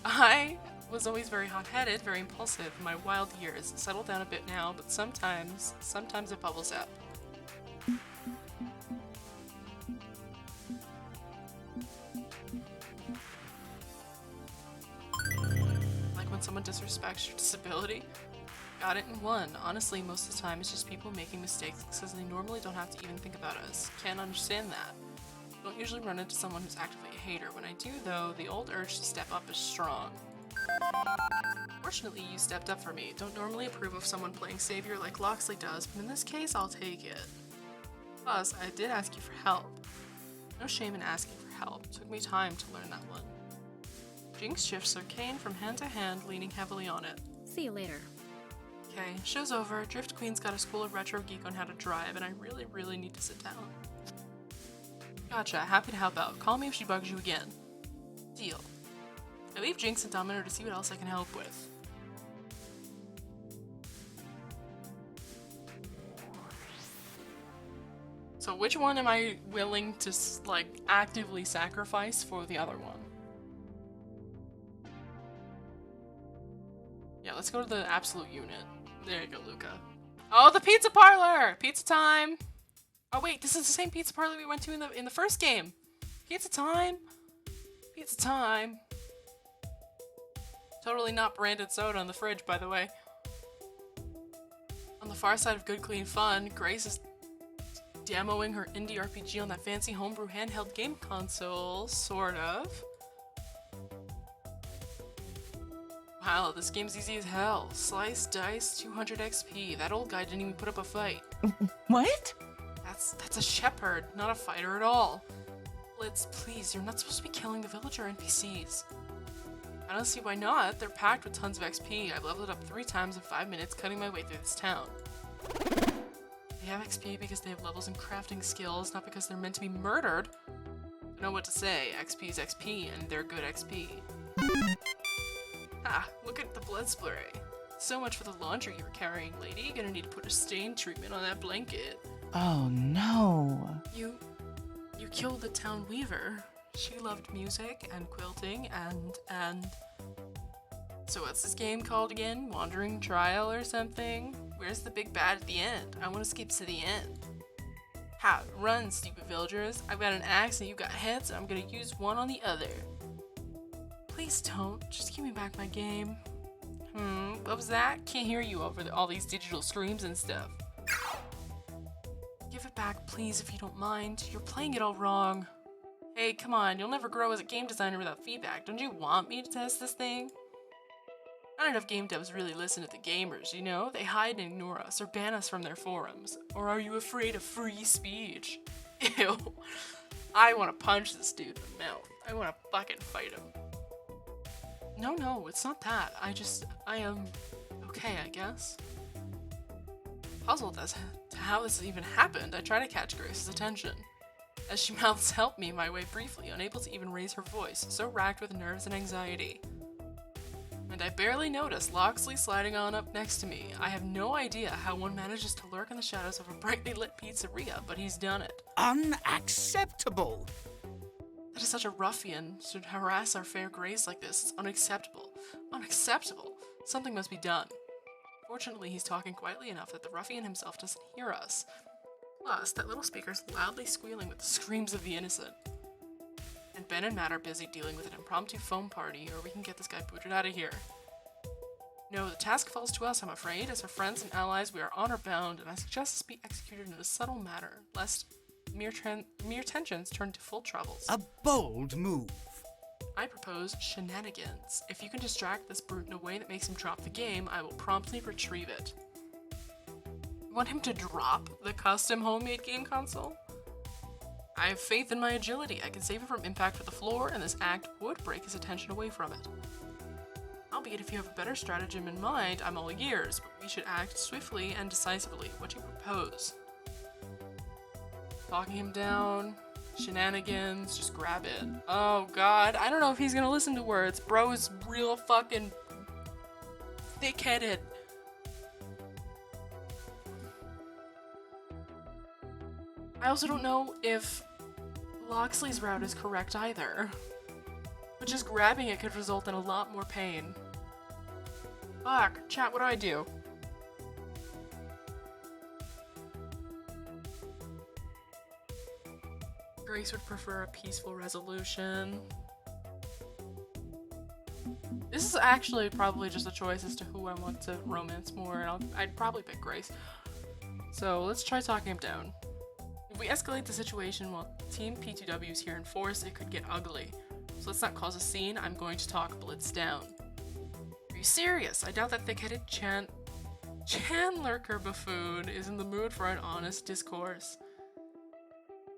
I was always very hot-headed, very impulsive in my wild years. Settled down a bit now, but sometimes it bubbles up. Like when someone disrespects your disability. Got it in one. Honestly, most of the time it's just people making mistakes because they normally don't have to even think about us. Can't understand that. Don't usually run into someone who's actively a hater. When I do, though, the old urge to step up is strong. Fortunately, you stepped up for me. Don't normally approve of someone playing savior like Loxley does, but in this case, I'll take it. Plus, I did ask you for help. No shame in asking for help. Took me time to learn that one. Jinx shifts her cane from hand to hand, leaning heavily on it. See you later. Okay, show's over. Drift Queen's got a school of retro geek on how to drive, and I really need to sit down. Gotcha, happy to help out. Call me if she bugs you again. Deal. I leave Jinx and Domino to see what else I can help with. So which one am I willing to, like, actively sacrifice for the other one? Yeah, let's go to the absolute unit. There you go, Luca. Oh, the pizza parlor! Pizza time! Oh wait, this is the same pizza parlor we went to in the first game. Pizza time! Pizza time! Totally not branded soda on the fridge, by the way. On the far side of Good Clean Fun, Grace is demoing her indie RPG on that fancy homebrew handheld game console, sort of. Wow, this game's easy as hell. Slice, dice, 200 XP. That old guy didn't even put up a fight. What? That's a shepherd, not a fighter at all. Blitz, please, you're not supposed to be killing the villager NPCs. I don't see why not. They're packed with tons of XP. I've leveled up 3 times in 5 minutes, cutting my way through this town. They have XP because they have levels in crafting skills, not because they're meant to be murdered. I know what to say. XP is XP, and they're good XP. Ah, look at the blood spray. So much for the laundry you were carrying, lady. Gonna need to put a stain treatment on that blanket. Oh no. You killed the town weaver. She loved music and quilting and... So what's this game called again? Wandering Trial or something? Where's the big bad at the end? I want to skip to the end. Ha! Run, stupid villagers. I've got an axe and you've got heads and I'm gonna use one on the other. Please don't. Just give me back my game. What was that? Can't hear you over all these digital screams and stuff. Give it back, please, if you don't mind. You're playing it all wrong. Hey, come on. You'll never grow as a game designer without feedback. Don't you want me to test this thing? Not enough game devs really listen to the gamers, you know? They hide and ignore us or ban us from their forums. Or are you afraid of free speech? Ew. I want to punch this dude in the mouth. I want to fucking fight him. No, it's not that. I am okay, I guess. Puzzled as to how this even happened, I try to catch Grace's attention. As she mouths help me my way briefly, unable to even raise her voice, so racked with nerves and anxiety. And I barely notice Loxley sliding on up next to me. I have no idea how one manages to lurk in the shadows of a brightly lit pizzeria, but he's done it. Unacceptable! That is such a ruffian should harass our fair Grace like this. It's unacceptable. Unacceptable. Something must be done. Fortunately, he's talking quietly enough that the ruffian himself doesn't hear us. Plus, that little speaker's loudly squealing with the screams of the innocent. And Ben and Matt are busy dealing with an impromptu foam party, or we can get this guy booted out of here. No, the task falls to us, I'm afraid. As our friends and allies, we are honor-bound, and I suggest this be executed in a subtle manner, lest mere tensions turn to full troubles. A bold move. I propose shenanigans. If you can distract this brute in a way that makes him drop the game, I will promptly retrieve it. You want him to drop the custom homemade game console? I have faith in my agility. I can save him from impact with the floor, and this act would break his attention away from it. Albeit if you have a better stratagem in mind, I'm all ears, but we should act swiftly and decisively. What do you propose? Talking him down, shenanigans, just grab it. Oh god, I don't know if he's gonna listen to words. Bro is real fucking thick-headed. I also don't know if Loxley's route is correct either. But just grabbing it could result in a lot more pain. Fuck, chat, what do I do? Grace would prefer a peaceful resolution. This is actually probably just a choice as to who I want to romance more, and I'd probably pick Grace. So let's try talking him down. If we escalate the situation while Team P2W is here in force, it could get ugly. So let's not cause a scene. I'm going to talk Blitz down. Are you serious? I doubt that thick-headed Chandlerker buffoon is in the mood for an honest discourse.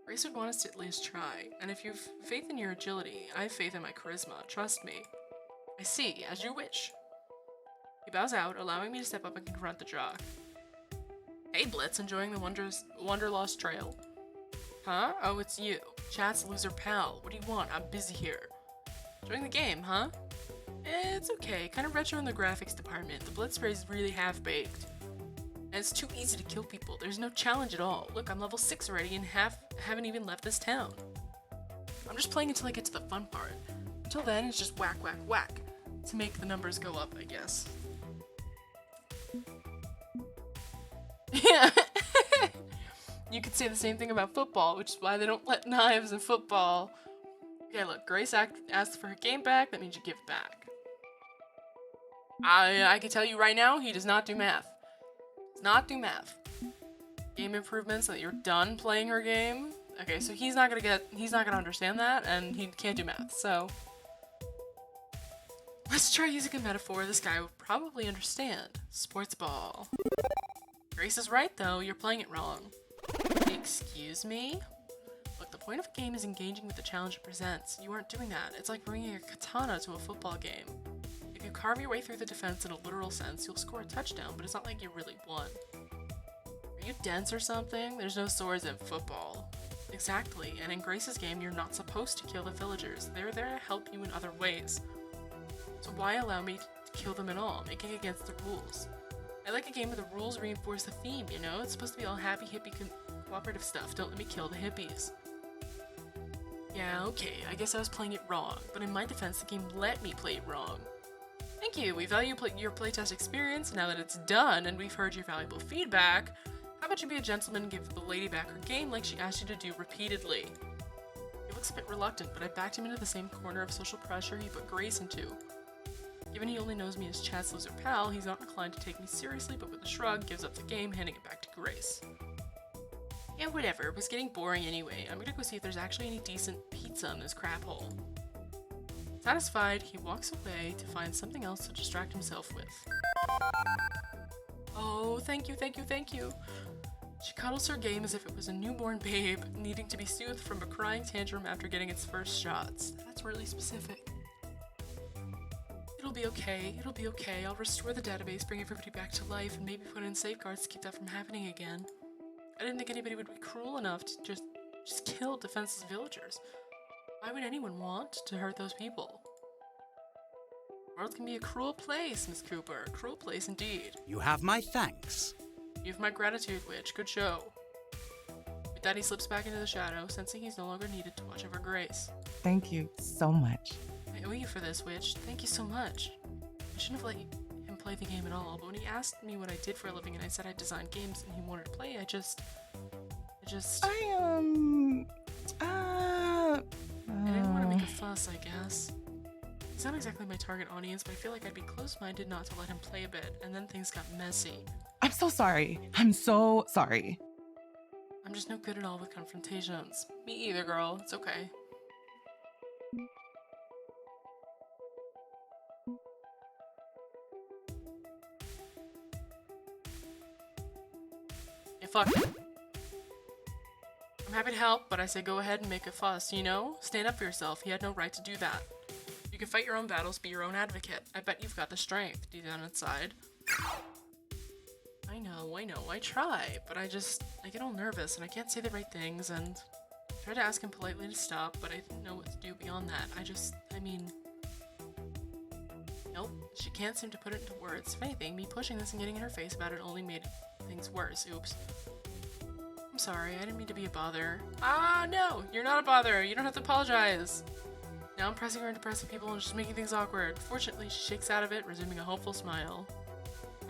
Grace would want us to at least try, and if you've faith in your agility, I have faith in my charisma. Trust me. I see, as you wish. He bows out, allowing me to step up and confront the jock. Hey, Blitz, enjoying the Wanderlost Trail? Huh? Oh, it's you. Chat's loser pal. What do you want? I'm busy here. Enjoying the game, huh? It's okay. Kind of retro in the graphics department. The Blitz spray is really half-baked. And it's too easy to kill people. There's no challenge at all. Look, I'm level 6 already and haven't even left this town. I'm just playing until I get to the fun part. Until then, it's just whack, whack, whack. To make the numbers go up, I guess. Yeah. You could say the same thing about football, which is why they don't let knives in football. Okay, look, Grace asked for her game back. That means you give it back. I can tell you right now, he does not do math. Does not do math. Game improvements so that you're done playing her game. Okay, so he's not gonna understand that, and he can't do math. So let's try using a metaphor this guy would probably understand. Sports ball. Grace is right though. You're playing it wrong. Excuse me? Look, the point of a game is engaging with the challenge it presents. You aren't doing that. It's like bringing a katana to a football game. If you carve your way through the defense in a literal sense, you'll score a touchdown, but it's not like you really won. Are you dense or something? There's no swords in football. Exactly, and in Grace's game, you're not supposed to kill the villagers. They're there to help you in other ways. So why allow me to kill them at all, making against the rules? I like a game where the rules reinforce the theme, you know? It's supposed to be all happy, hippie, cooperative stuff. Don't let me kill the hippies. Yeah, okay, I guess I was playing it wrong, but in my defense, the game let me play it wrong. Thank you, we value your playtest experience. Now that it's done and we've heard your valuable feedback, how about you be a gentleman and give the lady back her game like she asked you to do repeatedly? He looks a bit reluctant, but I backed him into the same corner of social pressure he put Grace into. Given he only knows me as Chat's loser pal, he's not inclined to take me seriously, but with a shrug, gives up the game, handing it back to Grace. Yeah, whatever, it was getting boring anyway. I'm gonna go see if there's actually any decent pizza in this crap hole. Satisfied, he walks away to find something else to distract himself with. Oh, thank you, thank you, thank you. She cuddles her game as if it was a newborn babe, needing to be soothed from a crying tantrum after getting its first shots. That's really specific. It'll be okay, I'll restore the database, bring everybody back to life, and maybe put in safeguards to keep that from happening again. I didn't think anybody would be cruel enough to just kill defenseless villagers. Why would anyone want to hurt those people? The world can be a cruel place, Miss Cooper. A cruel place indeed. You have my thanks. You have my gratitude, Witch. Good show. With that, he slips back into the shadow, sensing he's no longer needed to watch over Grace. Thank you so much. I owe you for this, Witch. Thank you so much. I shouldn't have let him play the game at all, but when he asked me what I did for a living and I said I designed games and he wanted to play, I didn't want to make a fuss, I guess. He's not exactly my target audience, but I feel like I'd be close-minded not to let him play a bit, and then things got messy. I'm so sorry. I'm so sorry. I'm just no good at all with confrontations. Me either, girl. It's okay. Yeah, fuck it. I'm happy to help, but I say go ahead and make a fuss, you know? Stand up for yourself. He had no right to do that. You can fight your own battles, be your own advocate. I bet you've got the strength, deep down inside. I know, I try, but I get all nervous and I can't say the right things, and I tried to ask him politely to stop, but I didn't know what to do beyond that. Nope, she can't seem to put it into words. If anything, me pushing this and getting in her face about it only made things worse. Oops. I'm sorry, I didn't mean to be a bother. Ah, no, you're not a bother. You don't have to apologize. Now I'm pressing her into pressing people and just making things awkward. Fortunately, she shakes out of it, resuming a hopeful smile.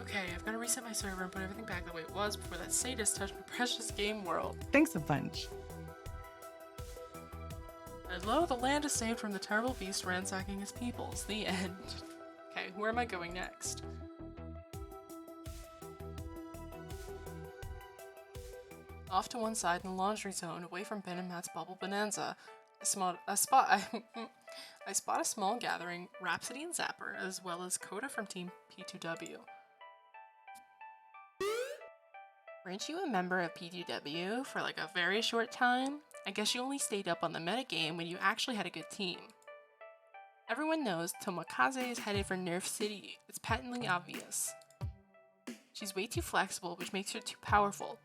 Okay, I've got to reset my server and put everything back the way it was before that sadist touched my precious game world. Thanks a bunch. And lo, the land is saved from the terrible beast ransacking its peoples. The end. Okay, where am I going next? Off to one side in the laundry zone, away from Ben and Matt's bubble bonanza. I I spot a small gathering, Rhapsody and Zapper, as well as Coda from Team P2W. Weren't you a member of P2W for like a very short time? I guess you only stayed up on the metagame when you actually had a good team. Everyone knows Tomokaze is headed for Nerf City. It's patently obvious. She's way too flexible, which makes her too powerful.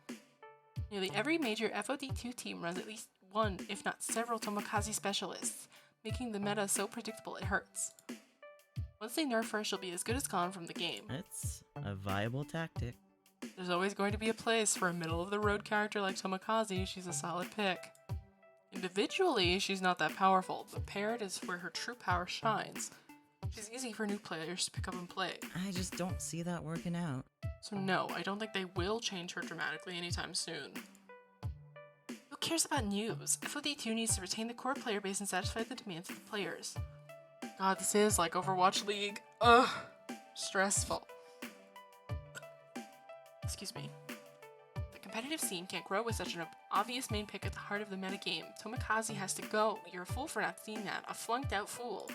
Nearly every major FOD2 team runs at least one, if not several Tomokaze specialists, making the meta so predictable it hurts. Once they nerf her, she'll be as good as gone from the game. It's a viable tactic. There's always going to be a place for a middle-of-the-road character like Tomokaze. She's a solid pick. Individually, she's not that powerful, but paired is where her true power shines. She's easy for new players to pick up and play. I just don't see that working out. So no, I don't think they will change her dramatically anytime soon. Who cares about news? FOD2 needs to retain the core player base and satisfy the demands of the players. God, this is like Overwatch League. Ugh, stressful. Excuse me. The competitive scene can't grow with such an obvious main pick at the heart of the metagame. Tomokaze has to go. You're a fool for not seeing that. A flunked out fool.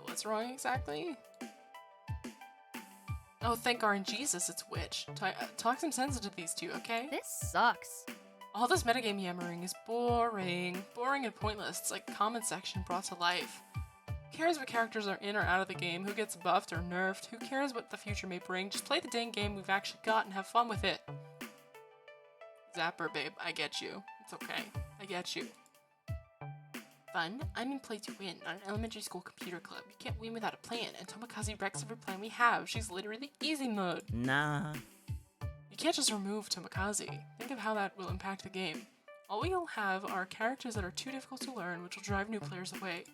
What's wrong exactly? Oh, thank RNGesus, it's Witch. Talk some sense into these two, okay? This sucks. All this metagame yammering is boring. Boring and pointless. It's like comment section brought to life. Who cares what characters are in or out of the game? Who gets buffed or nerfed? Who cares what the future may bring? Just play the dang game we've actually got and have fun with it. Zapper, babe, I get you. It's okay. I get you. Fun? I'm in play to win, not an elementary school computer club. You can't win without a plan, and Tomokaze wrecks every plan we have. She's literally easy mode. Nah. You can't just remove Tomokaze. Think of how that will impact the game. All we'll have are characters that are too difficult to learn, which will drive new players away.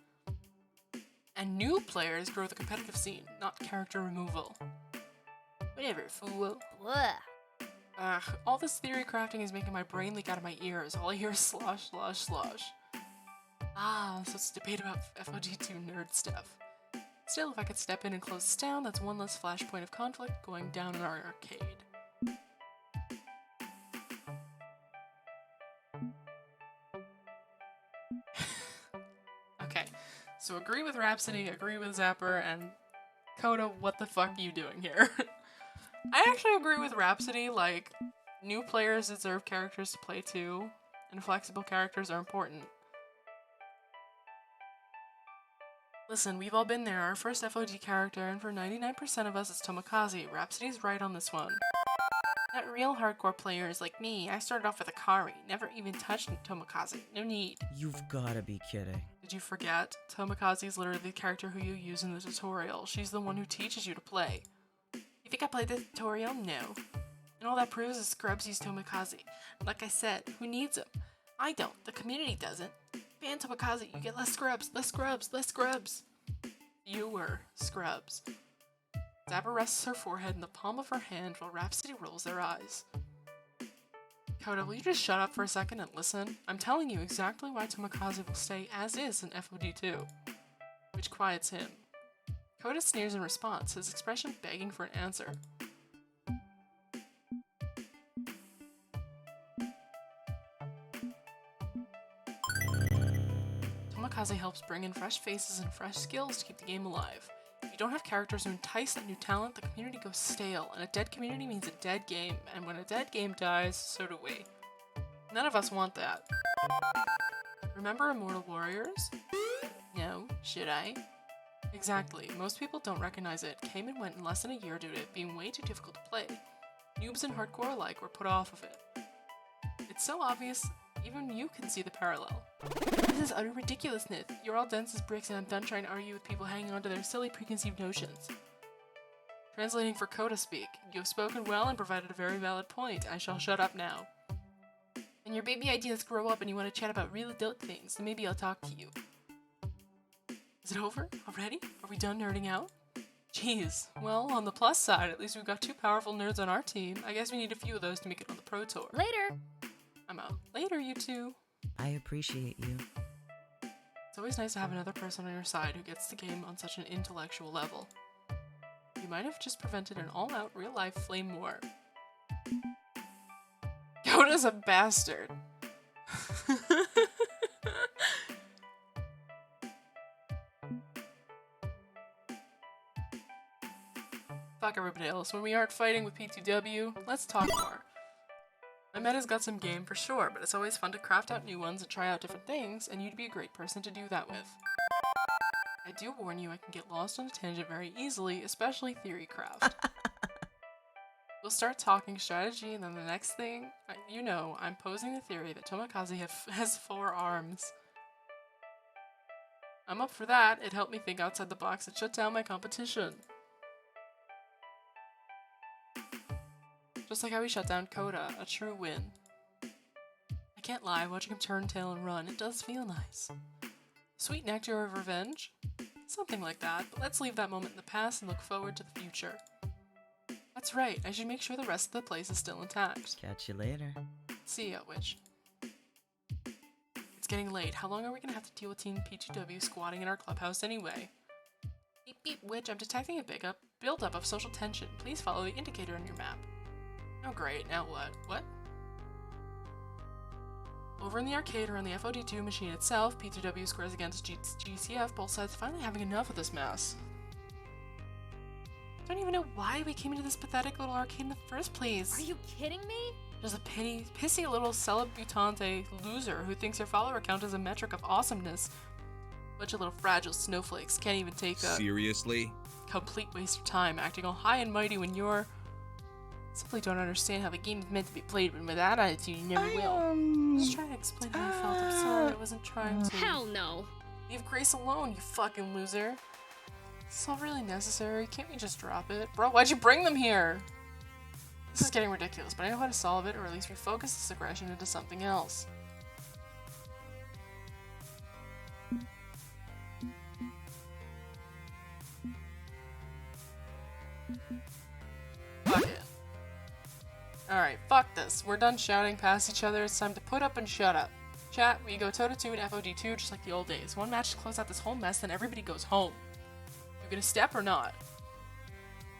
And new players grow the competitive scene, not character removal. Whatever, fool. Blah. Ugh, all this theory crafting is making my brain leak out of my ears. All I hear is slosh, slosh, slosh. Ah, so it's a debate about FOD2 nerd stuff. Still, if I could step in and close this down, that's one less flashpoint of conflict going down in our arcade. Okay, so agree with Rhapsody, agree with Zapper, and Coda, what the fuck are you doing here? I actually agree with Rhapsody, like, new players deserve characters to play too, and flexible characters are important. Listen, we've all been there, our first FOD character, and for 99% of us it's Tomokaze. Rhapsody's right on this one. Not real hardcore players like me, I started off with Akari, never even touched Tomokaze, no need. You've gotta be kidding. Did you forget? Tomokaze is literally the character who you use in the tutorial. She's the one who teaches you to play. You think I played the tutorial? No. And all that proves is Scrubs use Tomokaze. Like I said, who needs him? I don't, the community doesn't. Ban Tomokaze, you get less scrubs, less scrubs, less scrubs. Fewer scrubs. Zapper rests her forehead in the palm of her hand while Rhapsody rolls their eyes. Coda, will you just shut up for a second and listen? I'm telling you exactly why Tomokaze will stay as is in FOD2. Which quiets him. Coda sneers in response, his expression begging for an answer. Tomokaze helps bring in fresh faces and fresh skills to keep the game alive. If you don't have characters who entice that new talent, the community goes stale, and a dead community means a dead game, and when a dead game dies, so do we. None of us want that. Remember Immortal Warriors? No, should I? Exactly, most people don't recognize it, came and went in less than a year due to it being way too difficult to play. Noobs and hardcore alike were put off of it. It's so obvious, even you can see the parallel. This is utter ridiculousness. You're all dense as bricks and I'm done trying to argue with people hanging on to their silly preconceived notions. Translating for Coda speak. You have spoken well and provided a very valid point. I shall shut up now. When your baby ideas grow up and you want to chat about real adult things, then maybe I'll talk to you. Is it over? Already? Are we done nerding out? Jeez. Well, on the plus side, at least we've got 2 powerful nerds on our team. I guess we need a few of those to make it on the Pro Tour. Later. I'm out. Later, you two. I appreciate you. It's always nice to have another person on your side who gets the game on such an intellectual level. You might have just prevented an all-out real-life flame war. Coda's a bastard. Fuck everybody else. When we aren't fighting with P2W, let's talk more. My meta's got some game for sure, but it's always fun to craft out new ones and try out different things, and you'd be a great person to do that with. I do warn you I can get lost on a tangent very easily, especially theory craft. We'll start talking strategy, and then the next thing, you know, I'm posing the theory that Tomokaze has 4 arms. I'm up for that. It helped me think outside the box and shut down my competition. Just like how we shut down Koda, a true win. I can't lie, watching him turn tail and run, it does feel nice. Sweet nectar of revenge? Something like that, but let's leave that moment in the past and look forward to the future. That's right, I should make sure the rest of the place is still intact. Catch you later. See ya, Witch. It's getting late. How long are we gonna have to deal with Team P2W squatting in our clubhouse anyway? Beep beep, Witch, I'm detecting a build-up of social tension. Please follow the indicator on your map. Oh great, now what? What? Over in the arcade or on the FOD2 machine itself, P2W squares against GCF, both sides finally having enough of this mess. I don't even know why we came into this pathetic little arcade in the first place. Are you kidding me? Just a pissy little celebutante loser who thinks her follower count is a metric of awesomeness. Bunch of little fragile snowflakes can't even take a Seriously? complete waste of time acting all high and mighty when you're... Simply don't understand how the game is meant to be played, but with that attitude, you never will. I was trying to explain how I felt. I'm sorry, I wasn't trying to. Hell no. Leave Grace alone, you fucking loser. It's all really necessary. Can't we just drop it? Bro, why'd you bring them here? This is getting ridiculous, but I know how to solve it, or at least refocus this aggression into something else. Fuck it. Alright, fuck this. We're done shouting past each other. It's time to put up and shut up. Chat, we go toe-to-toe in FOD2 just like the old days. One match to close out this whole mess, then everybody goes home. You gonna step or not?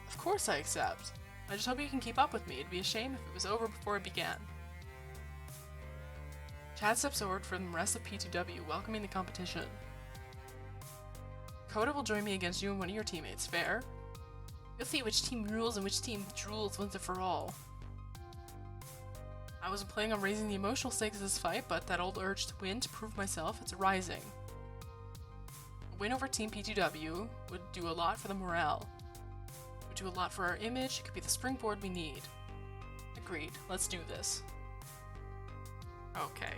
Of course I accept. I just hope you can keep up with me. It'd be a shame if it was over before it began. Chad steps forward from the rest of P2W, welcoming the competition. Koda will join me against you and one of your teammates, fair? You'll see which team rules and which team drools once and for all. I wasn't planning on raising the emotional stakes of this fight, but that old urge to win, to prove myself, it's rising. A win over Team P2W would do a lot for the morale. It would do a lot for our image, it could be the springboard we need. Agreed, let's do this. Okay.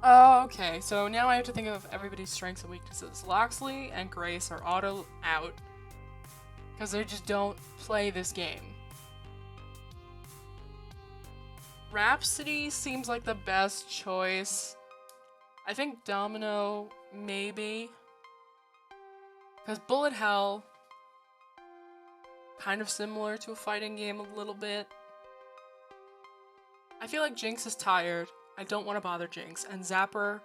Okay, so now I have to think of everybody's strengths and weaknesses. Loxley and Grace are auto out because they just don't play this game. Rhapsody seems like the best choice. I think Domino, maybe. Because Bullet Hell, kind of similar to a fighting game a little bit. I feel like Jinx is tired. I don't want to bother Jinx. And Zapper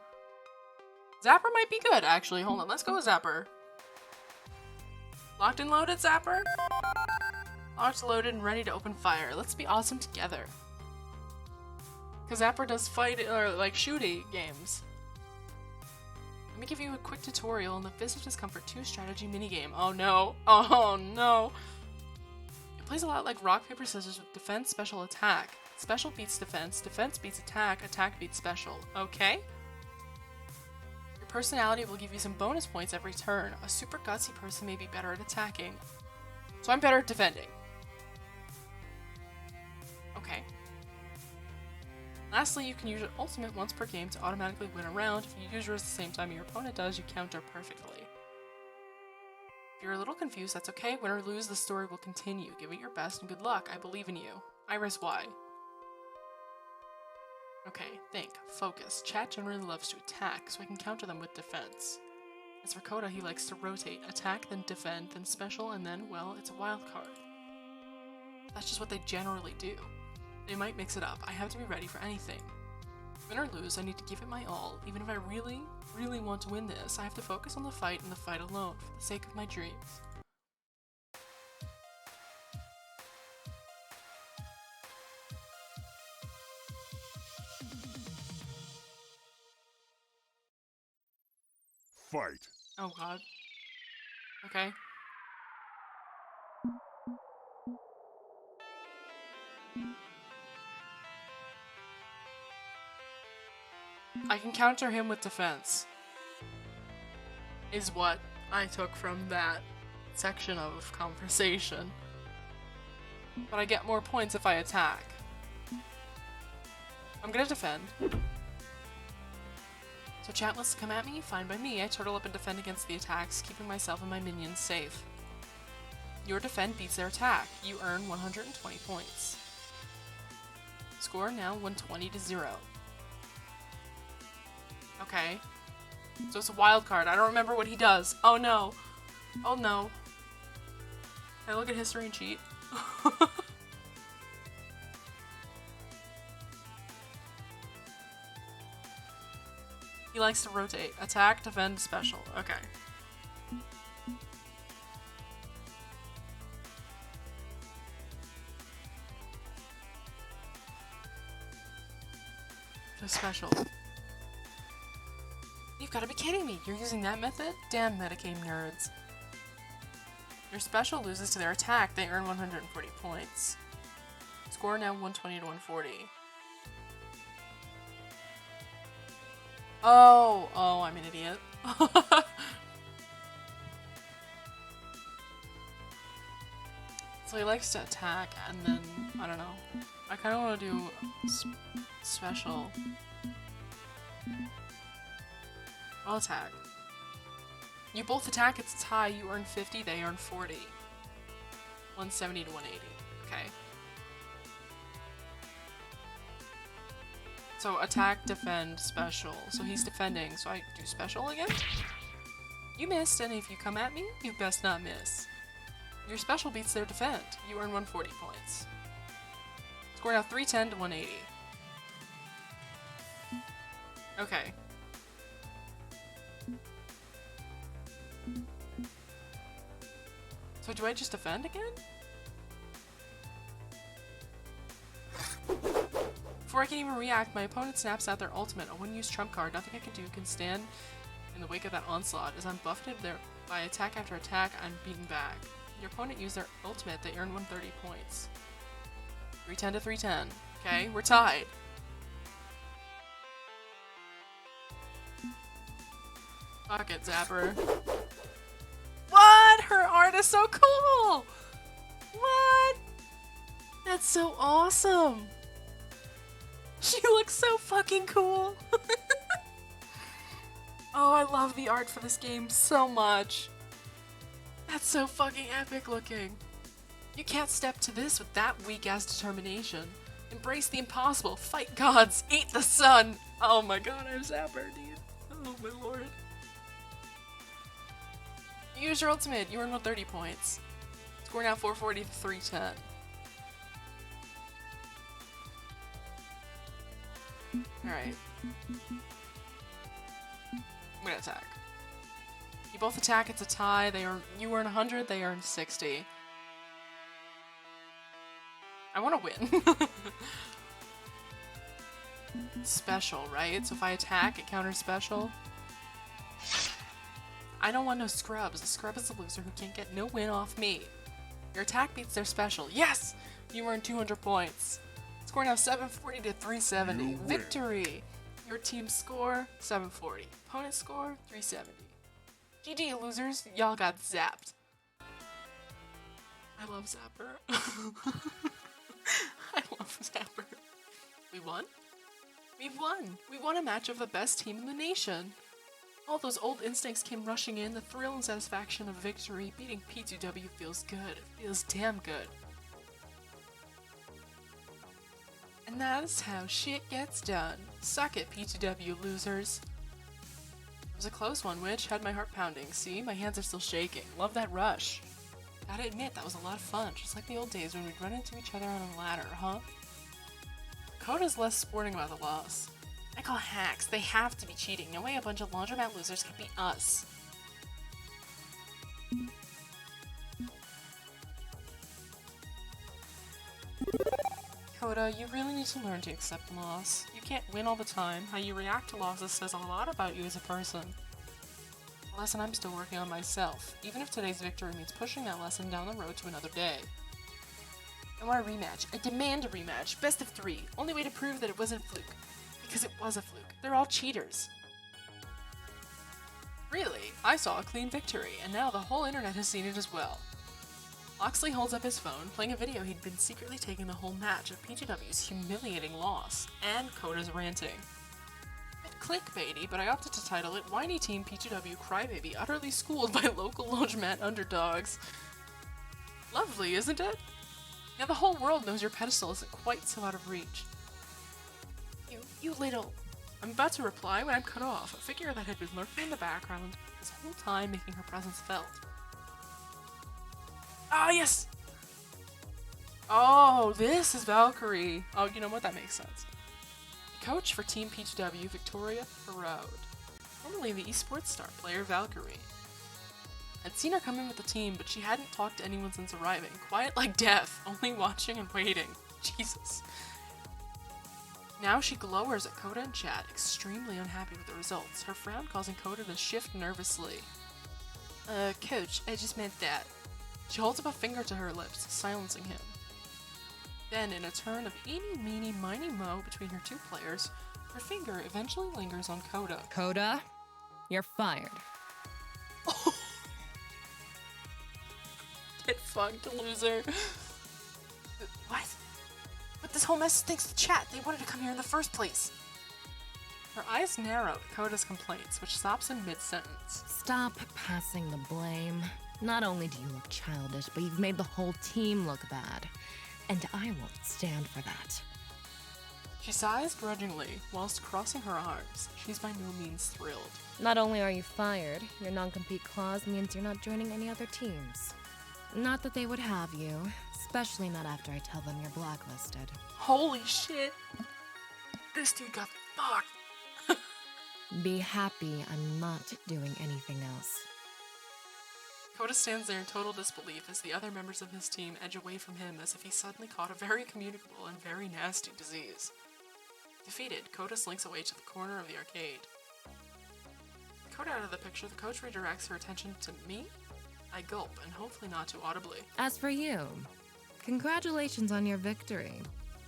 might be good, actually. Hold on, let's go with Zapper. Locked and loaded, Zapper? Locked, loaded, and ready to open fire. Let's be awesome together. Because Zapper does fight, or like shooty games. Let me give you a quick tutorial on the Fist of Discomfort 2 strategy minigame. Oh no. Oh no. It plays a lot like rock, paper, scissors with defense, special, attack. Special beats defense, defense beats attack, attack beats special. Okay? Your personality will give you some bonus points every turn. A super gutsy person may be better at attacking. So I'm better at defending. Okay. Lastly, you can use your ultimate once per game to automatically win a round. If you use yours at the same time your opponent does, you counter perfectly. If you're a little confused, that's okay. Win or lose, the story will continue. Give it your best and good luck. I believe in you. Iris Y. Okay, think. Focus. Chat generally loves to attack, so I can counter them with defense. As for Koda, he likes to rotate. Attack, then defend, then special, and then, well, it's a wild card. That's just what they generally do. They might mix it up. I have to be ready for anything. Win or lose, I need to give it my all. Even if I really, really want to win this, I have to focus on the fight and the fight alone, for the sake of my dreams. Fight. Oh god. Okay. I can counter him with defense. Is what I took from that section of conversation. But I get more points if I attack. I'm gonna defend. So chat wants to come at me? Fine by me. I turtle up and defend against the attacks, keeping myself and my minions safe. Your defend beats their attack. You earn 120 points. Score now 120 to 0. Okay. So it's a wild card. I don't remember what he does. Oh no. Oh no. Can I look at history and cheat? He likes to rotate. Attack, defend, special. Okay. The special. You've got to be kidding me! You're using that method? Damn metagame nerds. Your special loses to their attack. They earn 140 points. Score now 120 to 140. Oh, I'm an idiot. So he likes to attack, and then, I don't know. I kind of want to do special. I'll attack. You both attack, it's a tie. You earn 50, they earn 40. 170 to 180. Okay. So attack, defend, special. So he's defending, so I do special again? You missed, and if you come at me, you best not miss. Your special beats their defend. You earn 140 points. Score now 310 to 180. Okay. So do I just defend again? Before I can even react, my opponent snaps out their ultimate, a one-use trump card. Nothing I can do can stand in the wake of that onslaught. As I'm buffeted by attack after attack, I'm beaten back. Your opponent used their ultimate, they earn 130 points. 310 to 310. Okay, we're tied. Fuck it, Zapper. What? Her art is so cool! What? That's so awesome! She looks so fucking cool! Oh, I love the art for this game so much. That's so fucking epic looking. You can't step to this with that weak-ass determination. Embrace the impossible, fight gods, eat the sun! Oh my god, I'm Zapper, dude. Oh my lord. You use your ultimate, you earn 130 points. Score now 440 to 310. Alright. I'm gonna attack. You both attack, it's a tie. You earn 100, they earn 60. I wanna win. Special, right? So if I attack, it counters special. I don't want no scrubs. A scrub is a loser who can't get no win off me. Your attack beats their special. Yes! You earn 200 points. Score now 740 to 370. Victory! Your team score, 740. Opponent score, 370. GG, losers. Y'all got zapped. I love Zapper. I love Zapper. We won? We won! We won a match of the best team in the nation. All those old instincts came rushing in. The thrill and satisfaction of victory. Beating P2W feels good. It feels damn good. And that is how shit gets done. Suck it, P2W losers. It was a close one, which had my heart pounding. See, my hands are still shaking. Love that rush. Gotta admit, that was a lot of fun. Just like the old days when we'd run into each other on a ladder, huh? Coda's less sporting about the loss. I call hacks. They have to be cheating. No way a bunch of laundromat losers can beat us. Coda, you really need to learn to accept loss. You can't win all the time. How you react to losses says a lot about you as a person. A lesson I'm still working on myself, even if today's victory means pushing that lesson down the road to another day. I want a rematch. I demand a rematch. Best of 3. Only way to prove that it wasn't fluke. Because it was a fluke. They're all cheaters. Really? I saw a clean victory, and now the whole internet has seen it as well. Loxley holds up his phone, playing a video he'd been secretly taking the whole match of Peach&W's humiliating loss, and Coda's ranting. A bit clickbaity, but I opted to title it Whiny Team Peach&W Crybaby Utterly Schooled by Local Laundromat Underdogs. Lovely, isn't it? Now the whole world knows your pedestal isn't quite so out of reach. You little... I'm about to reply when I'm cut off, a figure that had been lurking in the background this whole time, making her presence felt. Ah, yes! Oh, this is Valkyrie. Oh, you know what? That makes sense. Coach for Team Peach&W, Victoria Farode. Formerly the Esports star player Valkyrie. I'd seen her come in with the team, but she hadn't talked to anyone since arriving. Quiet like death, only watching and waiting. Jesus. Now she glowers at Coda in chat, extremely unhappy with the results, her frown causing Coda to shift nervously. Coach, I just meant that. She holds up a finger to her lips, silencing him. Then, in a turn of eeny, meeny, miny, mo between her two players, her finger eventually lingers on Coda. Coda, you're fired. Get fucked, loser. What? But this whole mess stinks of chat. They wanted to come here in the first place. Her eyes narrow at Coda's complaints, which stops in mid-sentence. Stop passing the blame. Not only do you look childish, but you've made the whole team look bad. And I won't stand for that. She sighs grudgingly, whilst crossing her arms. She's by no means thrilled. Not only are you fired, your non-compete clause means you're not joining any other teams. Not that they would have you, especially not after I tell them you're blacklisted. Holy shit! This dude got fucked! Be happy I'm not doing anything else. Coda stands there in total disbelief as the other members of his team edge away from him as if he suddenly caught a very communicable and very nasty disease. Defeated, Coda slinks away to the corner of the arcade. Coda out of the picture, the coach redirects her attention to me. I gulp, and hopefully not too audibly. As for you, congratulations on your victory.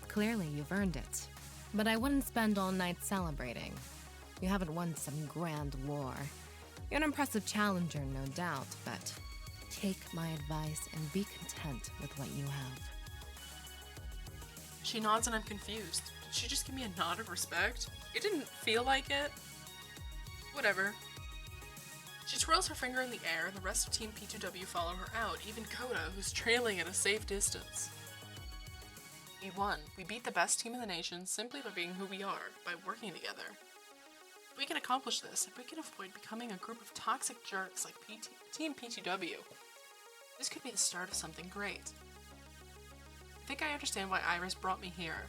Clearly you've earned it. But I wouldn't spend all night celebrating. You haven't won some grand war. You're an impressive challenger, no doubt, but take my advice and be content with what you have. She nods and I'm confused. Did she just give me a nod of respect? It didn't feel like it. Whatever. She twirls her finger in the air and the rest of Team P2W follow her out, even Coda, who's trailing at a safe distance. We won. We beat the best team in the nation simply by being who we are, by working together. If we can accomplish this, if we can avoid becoming a group of toxic jerks like Team P2W, this could be the start of something great. I think I understand why Iris brought me here.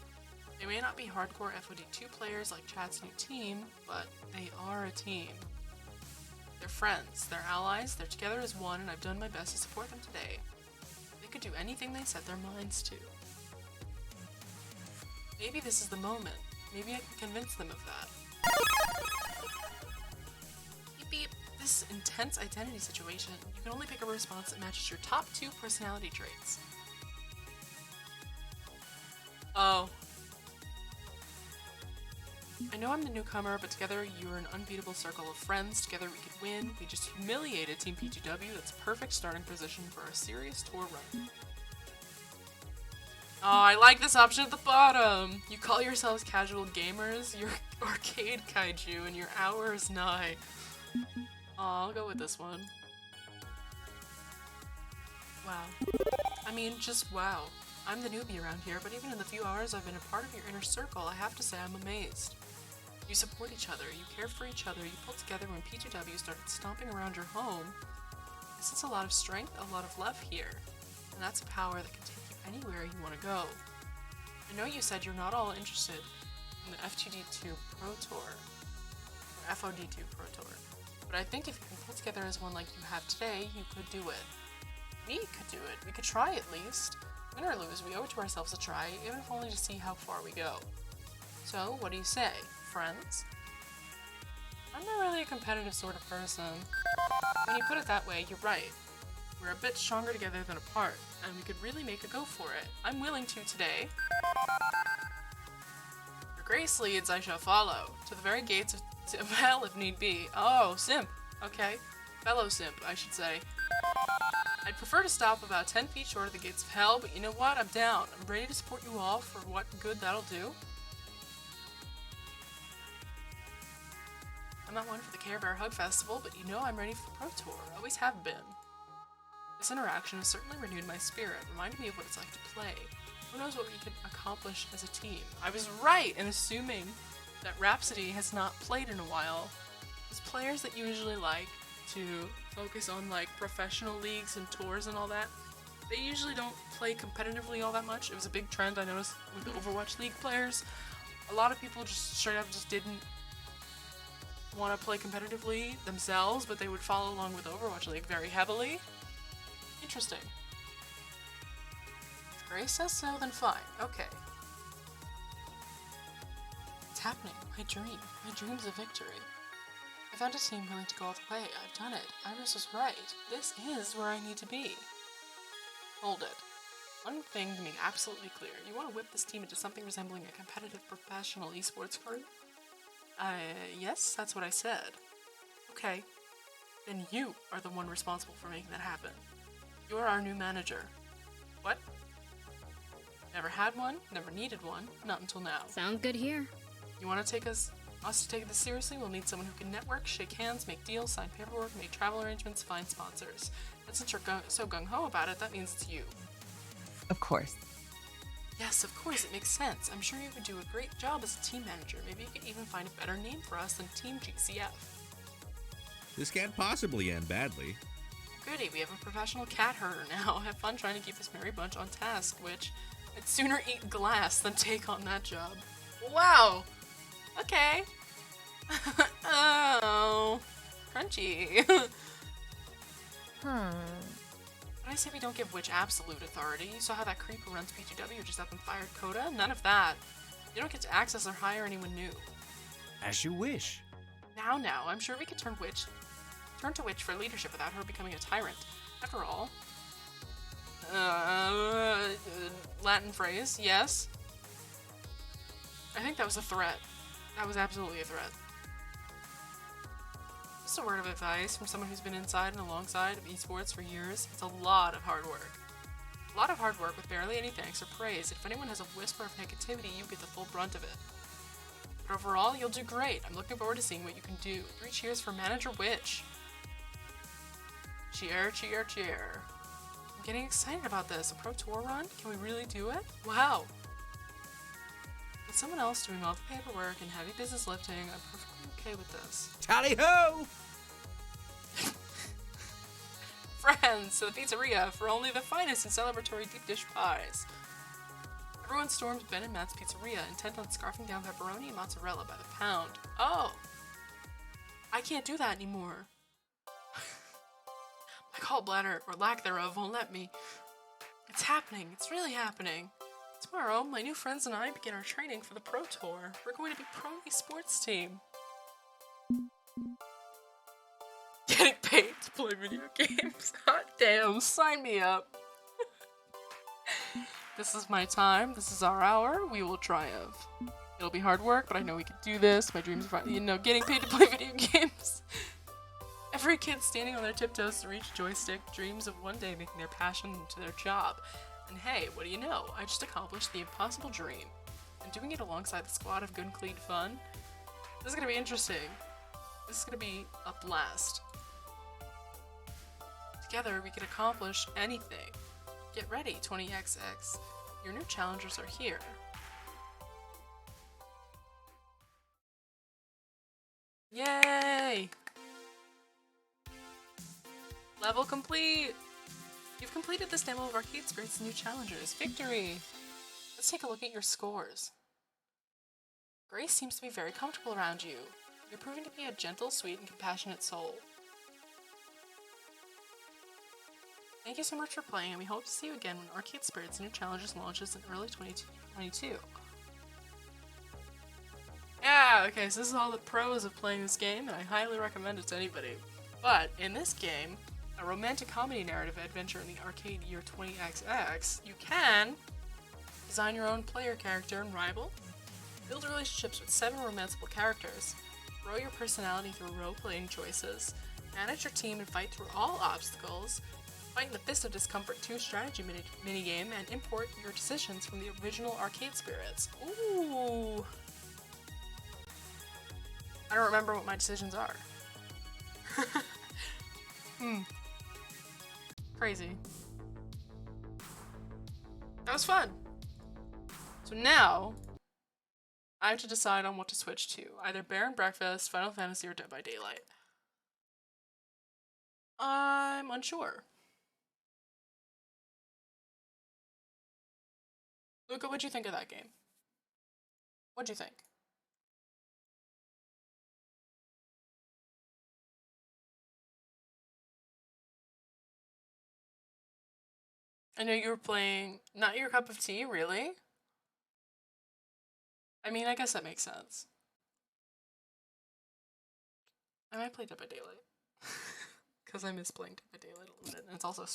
They may not be hardcore FOD2 players like Chat's new team, but they are a team. They're friends, they're allies, they're together as one, and I've done my best to support them today. They could do anything they set their minds to. Maybe this is the moment. Maybe I can convince them of that. Beep beep. This intense identity situation, you can only pick a response that matches your top 2 personality traits. Oh. I know I'm the newcomer, but together you're an unbeatable circle of friends. Together we could win. We just humiliated Team P2W. That's a perfect starting position for a serious tour run. Oh, I like this option at the bottom. You call yourselves casual gamers, you're arcade kaiju, and your hour is nigh. Aw, I'll go with this one. Wow. I mean, just wow. I'm the newbie around here, but even in the few hours I've been a part of your inner circle, I have to say I'm amazed. You support each other, you care for each other, you pulled together when P2W started stomping around your home. I sense a lot of strength, a lot of love here, and that's a power that can take you anywhere you want to go. I know you said you're not all interested in the FTD2 Pro Tour, or FOD2 Pro Tour, but I think if you can pull together as one like you have today, you could do it. We could do it. We could try at least. Win or lose, we owe it to ourselves to try, even if only to see how far we go. So, what do you say, friends? I'm not really a competitive sort of person. When you put it that way, you're right. We're a bit stronger together than apart, and we could really make a go for it. I'm willing to today. Your Grace leads, I shall follow. To the very gates of hell if need be. Oh, simp. Okay. Fellow simp, I should say. I'd prefer to stop about 10 feet short of the gates of hell, but you know what? I'm down. I'm ready to support you all for what good that'll do. I'm not one for the Care Bear Hug Festival, but you know I'm ready for the Pro Tour. Always have been. This interaction has certainly renewed my spirit, reminded me of what it's like to play. Who knows what we could accomplish as a team? I was right in assuming that Rhapsody has not played in a while. Those players that usually like to focus on like professional leagues and tours and all that, they usually don't play competitively all that much. It was a big trend I noticed with the Overwatch League players. A lot of people just straight up just didn't want to play competitively themselves, but they would follow along with Overwatch League very heavily. Interesting. If Grace says so, then fine. Okay. It's happening. My dream. My dream's a victory. I found a team willing to go all the way. I've done it. Iris was right. This is where I need to be. Hold it. One thing to make absolutely clear. You want to whip this team into something resembling a competitive professional esports crew? Yes, that's what I said. Okay. Then you are the one responsible for making that happen. You're our new manager. What? Never had one, never needed one, not until now. Sounds good here. You want to take us to take this seriously? We'll need someone who can network, shake hands, make deals, sign paperwork, make travel arrangements, find sponsors. And since you're so gung-ho about it, that means it's you. Of course. Yes, of course, it makes sense. I'm sure you could do a great job as a team manager. Maybe you could even find a better name for us than Team GCF. This can't possibly end badly. Goody, we have a professional cat herder now. Have fun trying to keep this merry bunch on task, which I'd sooner eat glass than take on that job. Wow! Okay. Oh. Crunchy. But I say we don't give Witch absolute authority. You saw how that creep who runs PGW just up and fired Coda? None of that. You don't get to access or hire anyone new. As you wish. Now, I'm sure we could turn to Witch for leadership without her becoming a tyrant. After all, Latin phrase, yes. I think that was a threat. That was absolutely a threat. Just a word of advice from someone who's been inside and alongside of esports for years. It's a lot of hard work. A lot of hard work with barely any thanks or praise. If anyone has a whisper of negativity, you get the full brunt of it. But overall, you'll do great. I'm looking forward to seeing what you can do. 3 cheers for Manager Witch. Cheer, cheer, cheer. I'm getting excited about this. A pro tour run? Can we really do it? Wow. With someone else doing all the paperwork and heavy business lifting, I'm perfectly okay with this. Tally-ho! Friends, to the pizzeria for only the finest in celebratory deep dish pies. Everyone storms Ben and Matt's pizzeria, intent on scarfing down pepperoni and mozzarella by the pound. Oh! I can't do that anymore. My gallbladder, or lack thereof, won't let me. It's happening. It's really happening. Tomorrow, my new friends and I begin our training for the Pro Tour. We're going to be pro esports team. Getting paid to play video games. Hot damn, sign me up. This is my time. This is our hour. We will triumph. It'll be hard work, but I know we can do this. My dreams are, getting paid to play video games. Every kid standing on their tiptoes to reach joystick dreams of one day making their passion into their job. And hey, what do you know? I just accomplished the impossible dream. And doing it alongside the squad of good and clean fun. This is gonna be interesting. This is gonna be a blast. Together, we can accomplish anything. Get ready, 20XX. Your new challengers are here. Yay! Level complete! You've completed this demo of Arcade Spirits' new challengers. Victory! Let's take a look at your scores. Grace seems to be very comfortable around you. You're proving to be a gentle, sweet, and compassionate soul. Thank you so much for playing, and we hope to see you again when Arcade Spirits' new challenges launches in early 2022. Yeah, okay, so this is all the pros of playing this game, and I highly recommend it to anybody. But in this game, a romantic comedy narrative adventure in the arcade year 20XX, you can design your own player character and rival, Build relationships with 7 romanceable characters. Grow your personality through role-playing choices. Manage your team and fight through all obstacles. Fight in the Fist of Discomfort 2 strategy minigame and import your decisions from the original arcade spirits. Ooh! I don't remember what my decisions are. Crazy. That was fun. So now, I have to decide on what to switch to. Either Bear and Breakfast, Final Fantasy, or Dead by Daylight. I'm unsure. Luca, what'd you think of that game? What'd you think? I know you were playing not your cup of tea, really? I mean, I guess that makes sense. I might play Dead by Daylight. Because I miss playing Dead by Daylight a little bit, and it's also